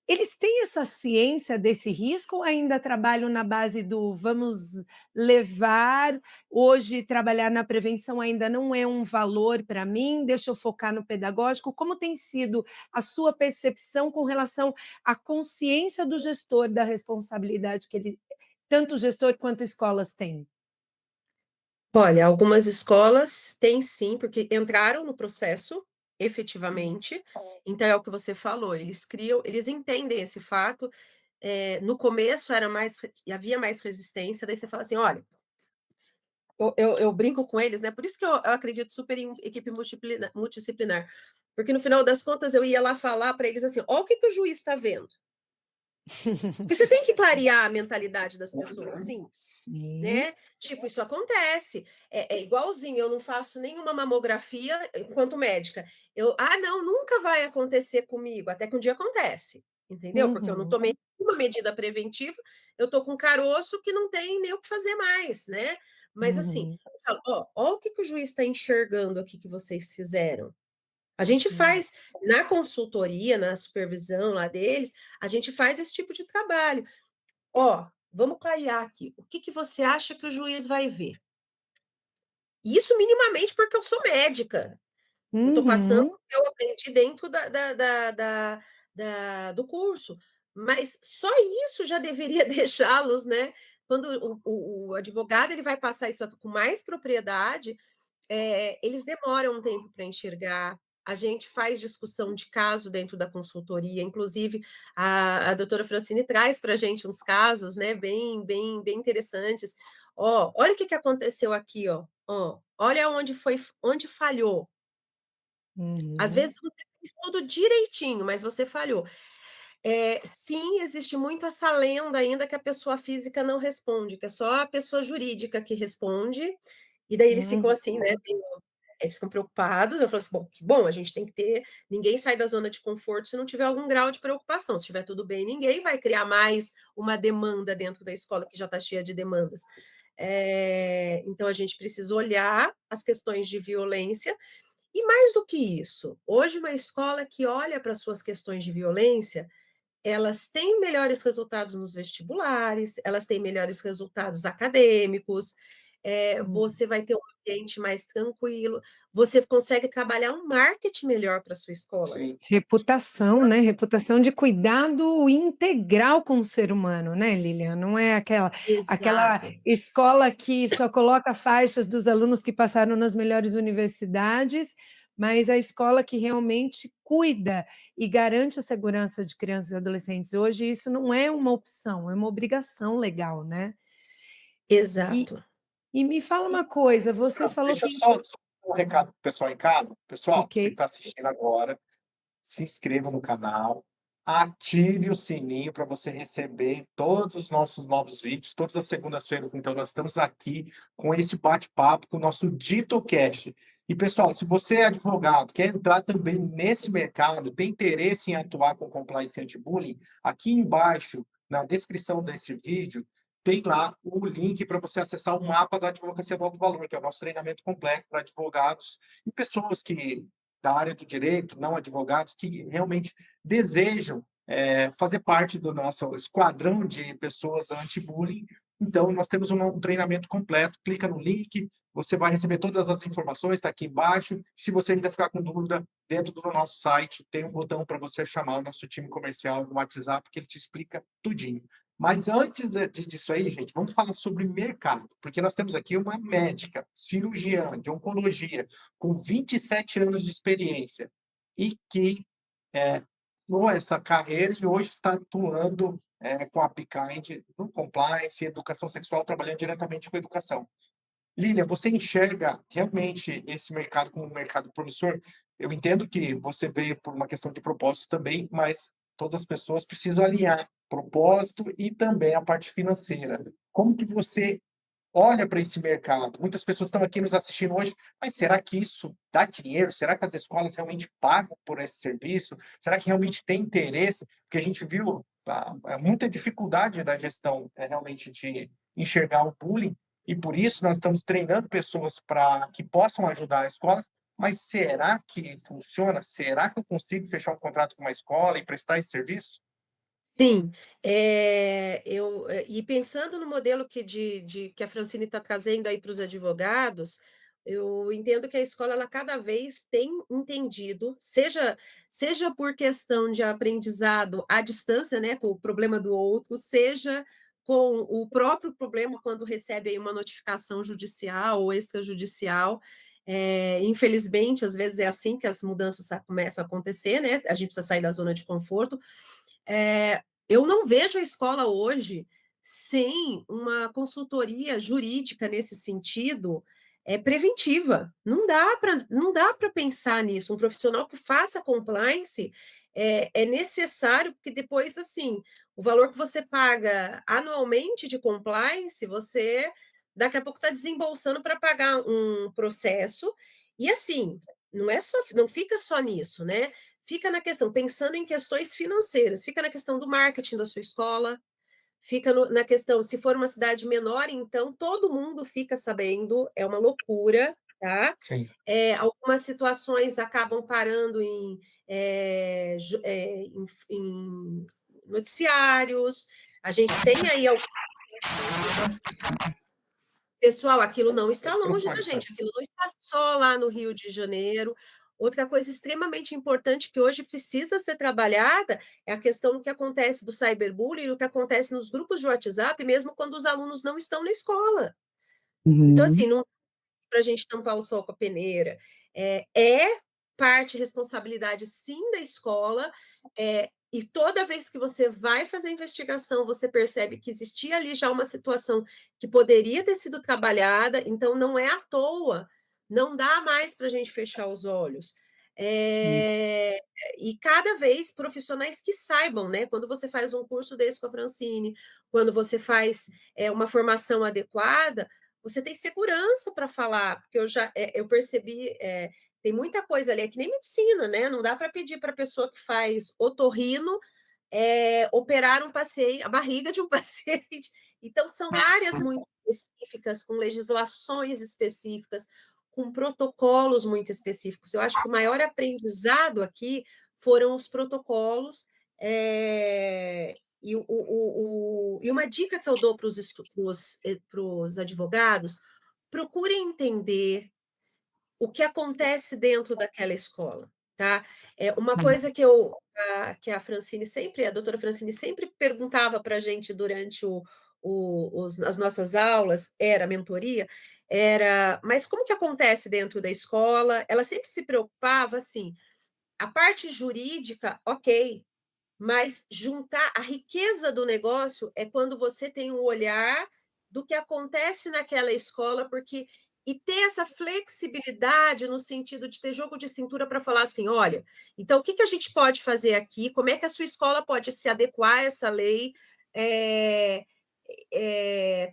C: eles têm essa ciência desse risco ou ainda trabalham na base do vamos levar. Hoje, trabalhar na prevenção ainda não é um valor para mim, deixa eu focar no pedagógico. Como tem sido a sua percepção com relação à consciência do gestor da responsabilidade que ele, tanto o gestor quanto escolas têm?
D: Olha, algumas escolas têm sim, porque entraram no processo, efetivamente. Então é o que você falou, eles entendem esse fato. No começo havia mais resistência, daí você fala assim: olha, eu brinco com eles, né? Por isso que eu acredito super em equipe multidisciplinar, porque no final das contas eu ia lá falar para eles assim: ó, o que que o juiz está vendo? Porque você tem que clarear a mentalidade das pessoas, sim.
C: Sim.
D: Né? Tipo, isso acontece. É igualzinho, eu não faço nenhuma mamografia enquanto médica. Não, nunca vai acontecer comigo, até que um dia acontece, entendeu? Porque eu não
C: Uhum,
D: tomei nenhuma medida preventiva, eu tô com caroço que não tem nem o que fazer mais, né? Mas assim,
C: uhum,
D: eu falo, ó o que que o juiz está enxergando aqui que vocês fizeram. A gente
C: uhum,
D: faz na consultoria, na supervisão lá deles, a gente faz esse tipo de trabalho. Ó, vamos clarear aqui. O que que você acha que o juiz vai ver? Isso minimamente porque eu sou médica. Eu estou passando
C: uhum,
D: o que eu aprendi dentro do curso. Mas só isso já deveria deixá-los, né? Quando o advogado ele vai passar isso com mais propriedade, eles demoram um tempo para enxergar. A gente faz discussão de caso dentro da consultoria, inclusive a doutora Francine traz para a gente uns casos, né, bem, bem, bem interessantes. Ó, olha o que, que aconteceu aqui, ó, olha onde falhou. Às
C: uhum,
D: vezes você fez tudo direitinho, mas você falhou. Sim, existe muito essa lenda ainda que a pessoa física não responde, que é só a pessoa jurídica que responde, e daí eles ficam
C: uhum,
D: assim, né? Eles ficam preocupados. Eu falo assim: bom, que bom, a gente tem que ter. Ninguém sai da zona de conforto se não tiver algum grau de preocupação. Se estiver tudo bem, ninguém vai criar mais uma demanda dentro da escola que já está cheia de demandas. Então, a gente precisa olhar as questões de violência. E mais do que isso, hoje, uma escola que olha para as suas questões de violência, elas têm melhores resultados nos vestibulares, elas têm melhores resultados acadêmicos,
C: uhum.
D: você vai ter um ambiente mais tranquilo, você consegue trabalhar um marketing melhor para a sua escola.
B: sim.
C: Reputação, né, reputação de cuidado integral com o ser humano, né, Lilian? Não é aquela
D: Exato,
C: escola que só coloca faixas dos alunos que passaram nas melhores universidades, mas a escola que realmente cuida e garante a segurança de crianças e adolescentes. Hoje isso não é uma opção, é uma obrigação legal, né. E
D: exato.
C: e me fala uma coisa, você
B: Ah,
C: falou
B: deixa eu
C: que
B: só dar um recado pro pessoal em casa. Pessoal,
C: ok.
B: você que está assistindo agora, se inscreva no canal, ative o sininho para você receber todos os nossos novos vídeos, todas as segundas-feiras. Então, nós estamos aqui com esse bate-papo, com o nosso DitoCast. E, pessoal, se você é advogado, quer entrar também nesse mercado, tem interesse em atuar com compliance anti-bullying, aqui embaixo, na descrição desse vídeo, tem lá o link para você acessar o mapa da Advocacia do Alto Valor, que é o nosso treinamento completo para advogados e pessoas que da área do direito, não advogados, que realmente desejam fazer parte do nosso esquadrão de pessoas anti-bullying. Então, nós temos um treinamento completo. Clica no link, você vai receber todas as informações, está aqui embaixo. Se você ainda ficar com dúvida, dentro do nosso site tem um botão para você chamar o nosso time comercial no WhatsApp, que ele te explica tudinho. Mas antes disso aí, gente, vamos falar sobre mercado, porque nós temos aqui uma médica, cirurgiã de oncologia, com 27 anos de experiência, e que essa carreira e hoje está atuando com a Bekind no compliance e educação sexual, trabalhando diretamente com educação. Lília, você enxerga realmente esse mercado como um mercado promissor? Eu entendo que você veio por uma questão de propósito também, mas todas as pessoas precisam alinhar propósito e também a parte financeira. Como que você olha para esse mercado? Muitas pessoas estão aqui nos assistindo hoje, mas será que isso dá dinheiro? Será que as escolas realmente pagam por esse serviço? Será que realmente tem interesse? Porque a gente viu muita dificuldade da gestão realmente de enxergar o bullying, e por isso nós estamos treinando pessoas para que possam ajudar as escolas. Mas será que funciona? Será que eu consigo fechar um contrato com uma escola e prestar esse serviço?
D: Sim, e pensando no modelo que a Francine está trazendo aí para os advogados, eu entendo que a escola ela cada vez tem entendido, seja por questão de aprendizado à distância, né, com o problema do outro, seja com o próprio problema quando recebe aí uma notificação judicial ou extrajudicial. Infelizmente, às vezes é assim que as mudanças começam a acontecer, né? A gente precisa sair da zona de conforto. Eu não vejo a escola hoje sem uma consultoria jurídica nesse sentido preventiva. Não dá para pensar nisso. Um profissional que faça compliance é necessário, porque depois, assim, o valor que você paga anualmente de compliance, você daqui a pouco está desembolsando para pagar um processo. E assim, não fica só nisso, né? Fica na questão, pensando em questões financeiras, fica na questão do marketing da sua escola, fica na questão, se for uma cidade menor, então todo mundo fica sabendo, é uma loucura, tá?
B: Sim.
D: Algumas situações acabam parando em noticiários, a gente tem aí algumas pessoal, aquilo não está longe da gente, aquilo não está só lá no Rio de Janeiro. Outra coisa extremamente importante que hoje precisa ser trabalhada é a questão do que acontece do cyberbullying, o que acontece nos grupos de WhatsApp, mesmo quando os alunos não estão na escola. Então, assim, não para a gente tampar o sol com a peneira. É parte, responsabilidade, sim, da escola, e toda vez que você vai fazer a investigação, você percebe que existia ali já uma situação que poderia ter sido trabalhada, então não é à toa, não dá mais para a gente fechar os olhos. E cada vez profissionais que saibam, né? Quando você faz um curso desse com a Francine, quando você faz uma formação adequada, você tem segurança para falar, porque eu percebi, tem muita coisa ali, é que nem medicina, né? Não dá para pedir para a pessoa que faz otorrino operar um paciente, a barriga de um paciente. Então, são áreas muito específicas, com legislações específicas, com protocolos muito específicos. Eu acho que o maior aprendizado aqui foram os protocolos. E uma dica que eu dou para os advogados: procurem entender o que acontece dentro daquela escola, tá? Uma coisa que a Francine sempre, a doutora Francine sempre perguntava para a gente durante as nossas aulas, era a mentoria, mas como que acontece dentro da escola? Ela sempre se preocupava, assim, a parte jurídica, ok, mas juntar a riqueza do negócio é quando você tem um olhar do que acontece naquela escola, porque e ter essa flexibilidade no sentido de ter jogo de cintura para falar assim, olha, então o que a gente pode fazer aqui? Como é que a sua escola pode se adequar a essa lei?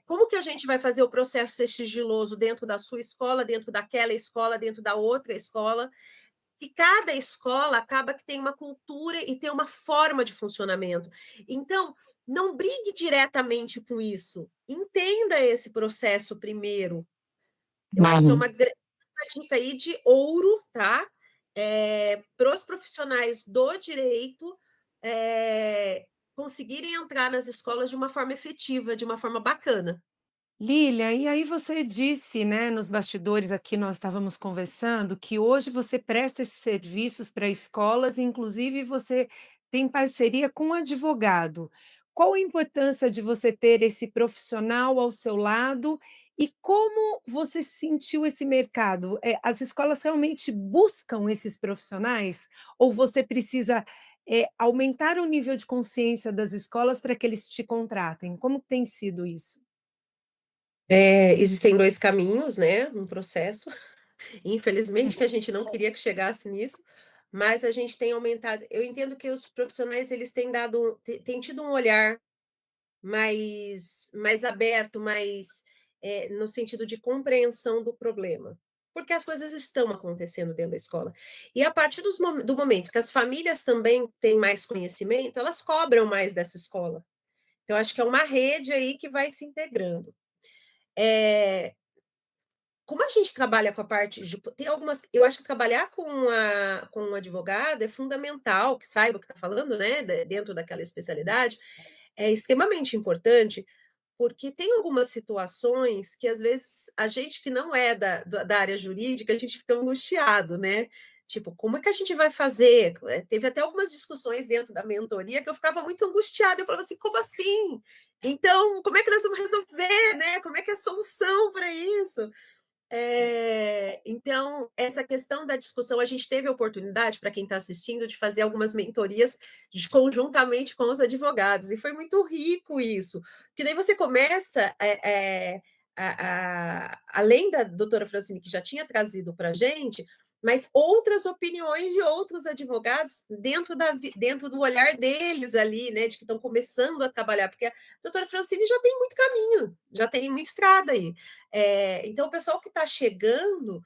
D: Como que a gente vai fazer o processo ser sigiloso dentro da sua escola, dentro daquela escola, dentro da outra escola? que cada escola acaba que tem uma cultura e tem uma forma de funcionamento. Então, não brigue diretamente com isso. Entenda esse processo primeiro. Eu acho que é uma dica aí de ouro, tá? Para os profissionais do direito conseguirem entrar nas escolas de uma forma efetiva, de uma forma bacana.
C: Lília, e aí você disse, né, nos bastidores aqui nós estávamos conversando, que hoje você presta esses serviços para escolas, e inclusive você tem parceria com um advogado. Qual a importância de você ter esse profissional ao seu lado e como você sentiu esse mercado? As escolas realmente buscam esses profissionais ou você precisa, aumentar o nível de consciência das escolas para que eles te contratem? Como tem sido isso?
D: Existem dois caminhos, né, no processo. Infelizmente, que a gente não queria que chegasse nisso, mas a gente tem aumentado. Eu entendo que os profissionais eles têm dado, têm tido um olhar mais aberto, mais no sentido de compreensão do problema, porque as coisas estão acontecendo dentro da escola. E a partir do momento que as famílias também têm mais conhecimento, elas cobram mais dessa escola. Então, acho que é uma rede aí que vai se integrando. Como a gente trabalha com a parte de tem algumas eu acho que trabalhar com um advogado é fundamental, que saiba o que está falando, né, dentro daquela especialidade, é extremamente importante, porque tem algumas situações que, às vezes, a gente que não é da área jurídica, a gente fica angustiado, né? Tipo, como é que a gente vai fazer? Teve até algumas discussões dentro da mentoria que eu ficava muito angustiada. Eu falava assim, como assim? Então, como é que nós vamos resolver, né? Como é que é a solução para isso? Então, essa questão da discussão, a gente teve a oportunidade, para quem está assistindo, de fazer algumas mentorias conjuntamente com os advogados, e foi muito rico isso, porque daí você começa, além da doutora Francine, que já tinha trazido para a gente, mas outras opiniões de outros advogados dentro do olhar deles ali, né, de que estão começando a trabalhar, porque a doutora Francine já tem muito caminho, já tem muita estrada aí. Então, o pessoal que está chegando,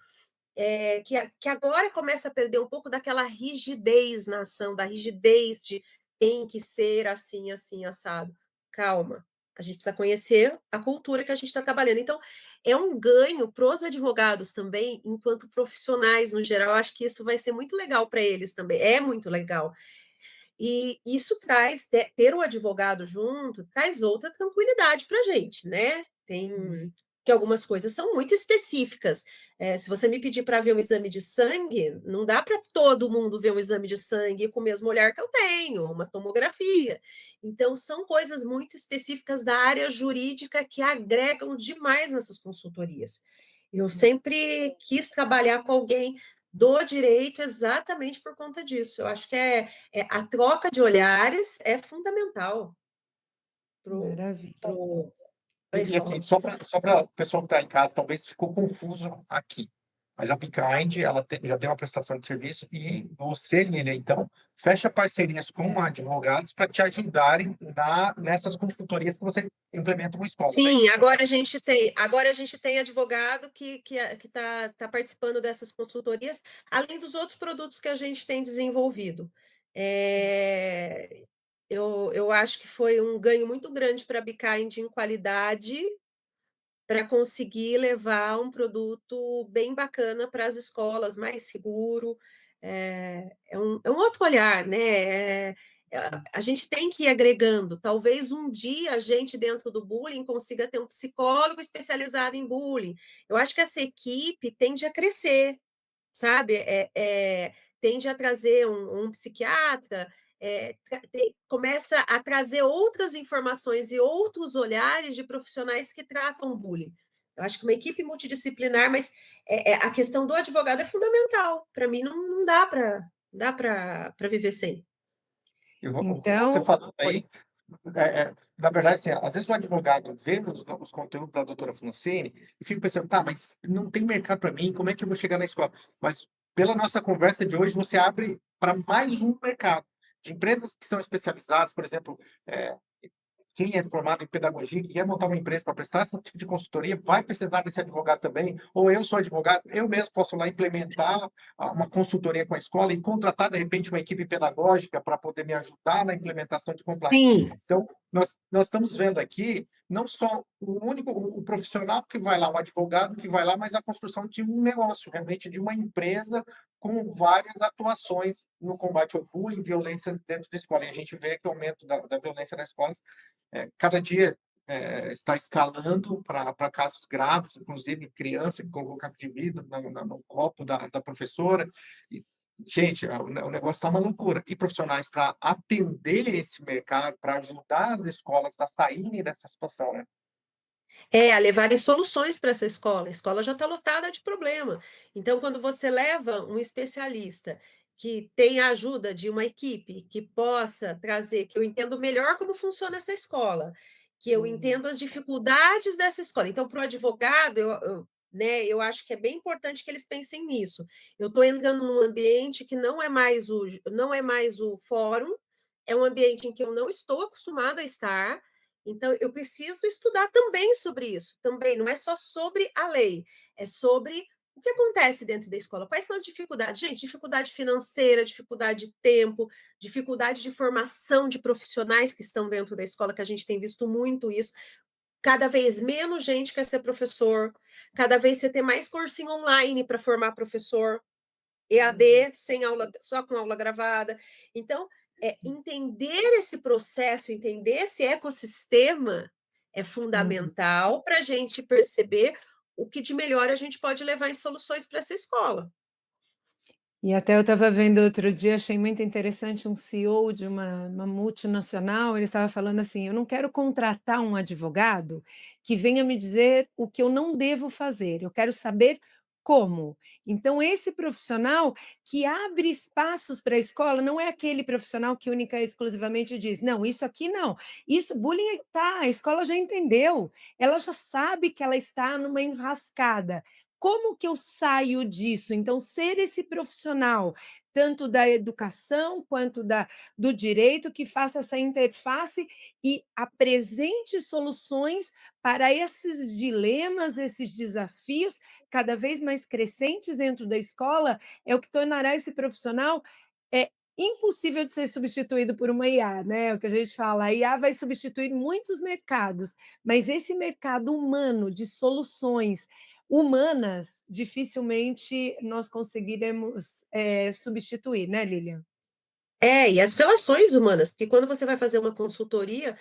D: que agora começa a perder um pouco daquela rigidez na ação, da rigidez de tem que ser assim, assim, assado. Calma, a gente precisa conhecer a cultura que a gente está trabalhando. Então, é um ganho para os advogados também, enquanto profissionais no geral. Eu acho que isso vai ser muito legal para eles também. É muito legal. E isso traz, ter o advogado junto, traz outra tranquilidade para a gente, né? Que algumas coisas são muito específicas. Se você me pedir para ver um exame de sangue, não dá para todo mundo ver um exame de sangue com o mesmo olhar que eu tenho, uma tomografia. Então, são coisas muito específicas da área jurídica que agregam demais nessas consultorias. Eu sempre quis trabalhar com alguém do direito exatamente por conta disso. Eu acho que a troca de olhares é fundamental
C: Maravilha.
D: para a
B: E
D: escola.
B: assim, só para o pessoal que está em casa, talvez ficou confuso aqui. Mas a BeKind, ela já tem uma prestação de serviço e você, Lilian, então, fecha parcerias com advogados para te ajudarem nessas consultorias que você implementa uma escola, né?
D: Sim, agora a gente tem advogado que tá participando dessas consultorias, além dos outros produtos que a gente tem desenvolvido. Eu acho que foi um ganho muito grande para a BeKind em qualidade, para conseguir levar um produto bem bacana para as escolas, mais seguro. É um outro olhar, né? A gente tem que ir agregando. Talvez um dia a gente, dentro do bullying, consiga ter um psicólogo especializado em bullying. Eu acho que essa equipe tende a crescer, sabe? Tende a trazer um psiquiatra, começa a trazer outras informações e outros olhares de profissionais que tratam bullying. Eu acho que uma equipe multidisciplinar, mas a questão do advogado é fundamental. Para mim, não dá para viver sem.
B: Você
C: Então,
B: falando aí, na verdade, assim, às vezes o advogado vê os conteúdos da doutora Francine e fica pensando, tá, mas não tem mercado para mim, como é que eu vou chegar na escola? Mas pela nossa conversa de hoje, você abre para mais um mercado de empresas que são especializadas, por exemplo, quem é formado em pedagogia, que quer montar uma empresa para prestar esse tipo de consultoria, vai precisar desse advogado também, ou eu sou advogado, eu mesmo posso lá implementar uma consultoria com a escola e contratar, de repente, uma equipe pedagógica para poder me ajudar na implementação de compliance.
D: Sim,
B: Então, nós estamos vendo aqui não só o profissional que vai lá, o advogado que vai lá, mas a construção de um negócio, realmente de uma empresa com várias atuações no combate ao bullying, violência dentro da escola. E a gente vê que o aumento da violência nas escolas cada dia está escalando para casos graves, inclusive criança que colocou cabo de vidro no copo da professora. E, gente, o negócio está uma loucura. E profissionais para atender esse mercado, para ajudar as escolas a saírem dessa situação, né?
D: a levarem soluções para essa escola. A escola já está lotada de problema. Então, quando você leva um especialista que tem a ajuda de uma equipe que possa trazer, que eu entendo melhor como funciona essa escola, que eu entendo as dificuldades dessa escola. Então, para o advogado, né, eu acho que é bem importante que eles pensem nisso. Eu estou entrando num ambiente que não é mais o fórum, é um ambiente em que eu não estou acostumada a estar, então, eu preciso estudar também sobre isso, também, não é só sobre a lei, é sobre o que acontece dentro da escola, quais são as dificuldades. Gente, dificuldade financeira, dificuldade de tempo, dificuldade de formação de profissionais que estão dentro da escola, que a gente tem visto muito isso. Cada vez menos gente quer ser professor, cada vez você tem mais cursinho online para formar professor, EAD, sem aula, só com aula gravada. Então, entender esse processo, entender esse ecossistema é fundamental para a gente perceber o que de melhor a gente pode levar em soluções para essa escola.
C: E até eu estava vendo outro dia, achei muito interessante um CEO de uma multinacional, ele estava falando assim: "Eu não quero contratar um advogado que venha me dizer o que eu não devo fazer, eu quero saber como". Então esse profissional que abre espaços para a escola, não é aquele profissional que única e exclusivamente diz: "Não, isso aqui não, isso bullying tá, a escola já entendeu, ela já sabe que ela está numa enrascada". Como que eu saio disso? Então, ser esse profissional, tanto da educação quanto do direito, que faça essa interface e apresente soluções para esses dilemas, esses desafios cada vez mais crescentes dentro da escola, é o que tornará esse profissional impossível de ser substituído por uma IA, né? O que a gente fala, a IA vai substituir muitos mercados, mas esse mercado humano de soluções humanas, dificilmente nós conseguiremos, substituir, né, Lilian?
D: E as relações humanas, porque quando você vai fazer uma consultoria,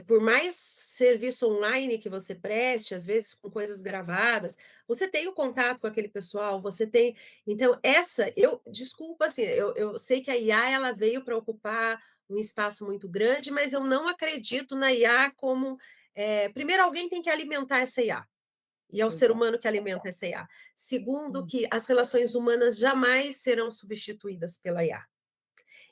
D: por mais serviço online que você preste, às vezes com coisas gravadas, você tem o contato com aquele pessoal, você tem. Então, desculpa, assim, eu sei que a IA ela veio para ocupar um espaço muito grande, mas eu não acredito na IA como. Primeiro, alguém tem que alimentar essa IA. E é o ser
B: Exato.
D: humano que alimenta essa IA. Segundo, que as relações humanas jamais serão substituídas pela IA.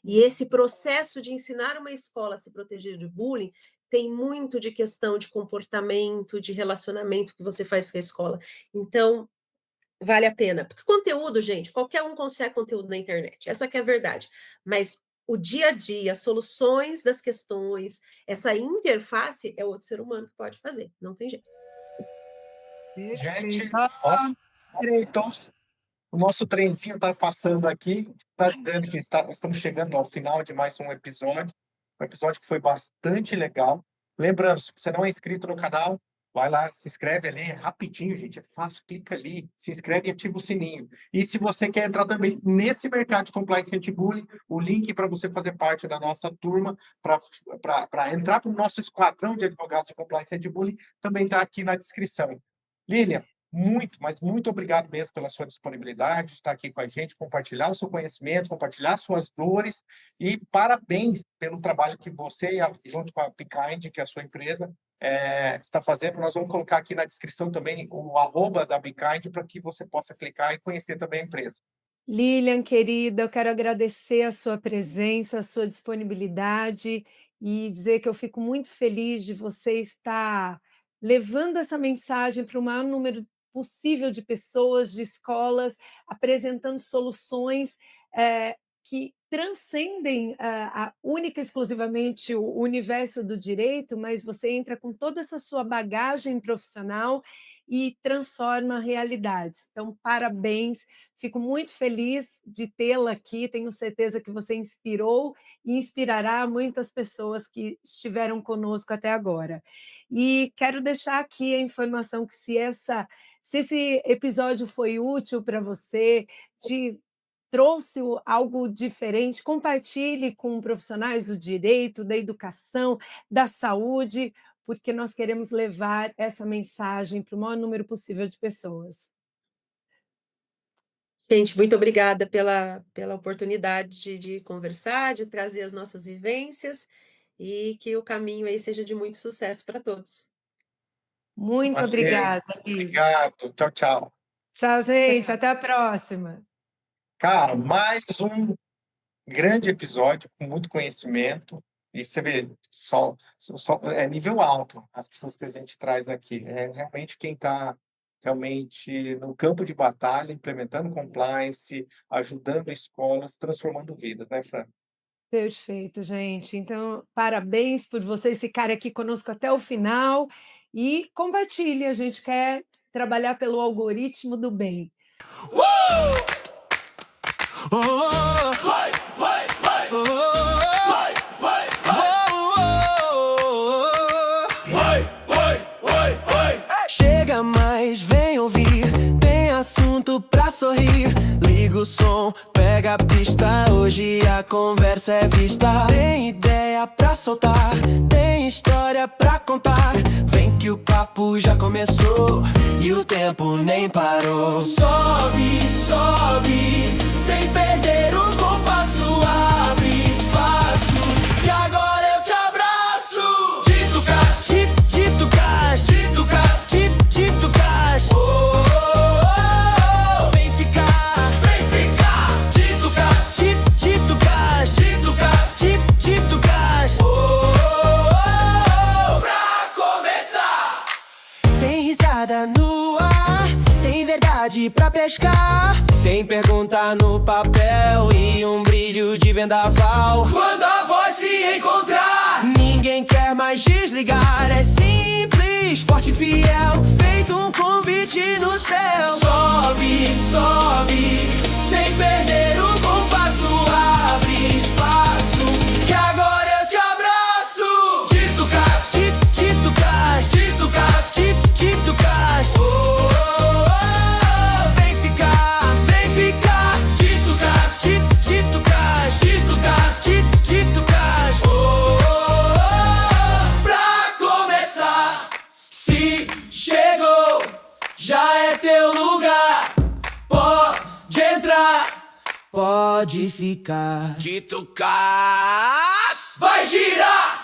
D: E esse processo de ensinar uma escola a se proteger de bullying tem muito de questão de comportamento, de relacionamento que você faz com a escola. Então, vale a pena. Porque conteúdo, gente, qualquer um consegue conteúdo na internet. Essa que é a verdade. Mas o dia a dia, as soluções das questões, essa interface é outro ser humano que pode fazer. Não tem jeito.
B: Gente,
C: Perfeito.
B: ó,
C: Ah, peraí.
B: então o nosso trenzinho está passando aqui, está dizendo que estamos chegando ao final de mais um episódio que foi bastante legal. Lembrando, se você não é inscrito no canal, vai lá, se inscreve ali, é rapidinho, gente, é fácil, clica ali, se inscreve e ativa o sininho. E se você quer entrar também nesse mercado de compliance anti-bullying, o link para você fazer parte da nossa turma, para entrar para o nosso esquadrão de advogados de compliance anti-bullying, também está aqui na descrição. Lilian, muito, mas muito obrigado mesmo pela sua disponibilidade, de estar aqui com a gente, compartilhar o seu conhecimento, compartilhar suas dores e parabéns pelo trabalho que você, junto com a Bekind, que é a sua empresa, está fazendo. Nós vamos colocar aqui na descrição também o arroba da Bekind para que você possa clicar e conhecer também a empresa.
C: Lilian, querida, eu quero agradecer a sua presença, a sua disponibilidade e dizer que eu fico muito feliz de você estar levando essa mensagem para o maior número possível de pessoas, de escolas, apresentando soluções, que transcendem única e exclusivamente o universo do direito, mas você entra com toda essa sua bagagem profissional e transforma realidades. Então, parabéns, fico muito feliz de tê-la aqui, tenho certeza que você inspirou e inspirará muitas pessoas que estiveram conosco até agora. E quero deixar aqui a informação que se esse episódio foi útil para você, trouxe algo diferente, compartilhe com profissionais do direito, da educação, da saúde, porque nós queremos levar essa mensagem para o maior número possível de pessoas.
D: Gente, muito obrigada pela oportunidade de conversar, de trazer as nossas vivências e que o caminho aí seja de muito sucesso para todos.
C: Muito obrigada, Gui.
B: Obrigado. Tchau, tchau.
C: Tchau, gente. Até a próxima.
B: Cara, mais um grande episódio com muito conhecimento. E você vê, é nível alto as pessoas que a gente traz aqui. É realmente quem está realmente no campo de batalha, implementando compliance, ajudando escolas, transformando vidas, né, Fran?
C: Perfeito, gente. Então, parabéns por vocês ficarem aqui conosco até o final e compartilhe. A gente quer trabalhar pelo algoritmo do bem.
A: Chega mais, vem ouvir, tem assunto pra sorrir. Liga o som, pega a pista, hoje a conversa é vista. Tem ideia pra soltar, tem história pra contar. Vem que o papo já começou e o tempo nem parou. Sobe, sobe, sem perder o compasso, abre espaço, que agora eu te abraço. Titucas, titucas, titucas, titucas. Oh, oh, oh, vem ficar, vem ficar. Titucas, titucas, titucas, titucas. Oh, oh, oh, pra começar. Tem risada no ar, tem verdade pra pescar. Tem pergunta no papel e um brilho de vendaval. Quando a voz se encontrar, ninguém quer mais desligar. É simples, forte e fiel, feito um convite no céu. Sobe, sobe, sem perder o compasso, abre espaço, que agora eu te abraço. Titucas, titucas, titucas, titucas. Oh, oh, oh, vem ficar, vem ficar. Titucas, titucas, titucas, titucas. Oh, oh, oh, pra começar. Se chegou, já é teu lugar. Pode entrar, pode ficar. Titucas, vai girar.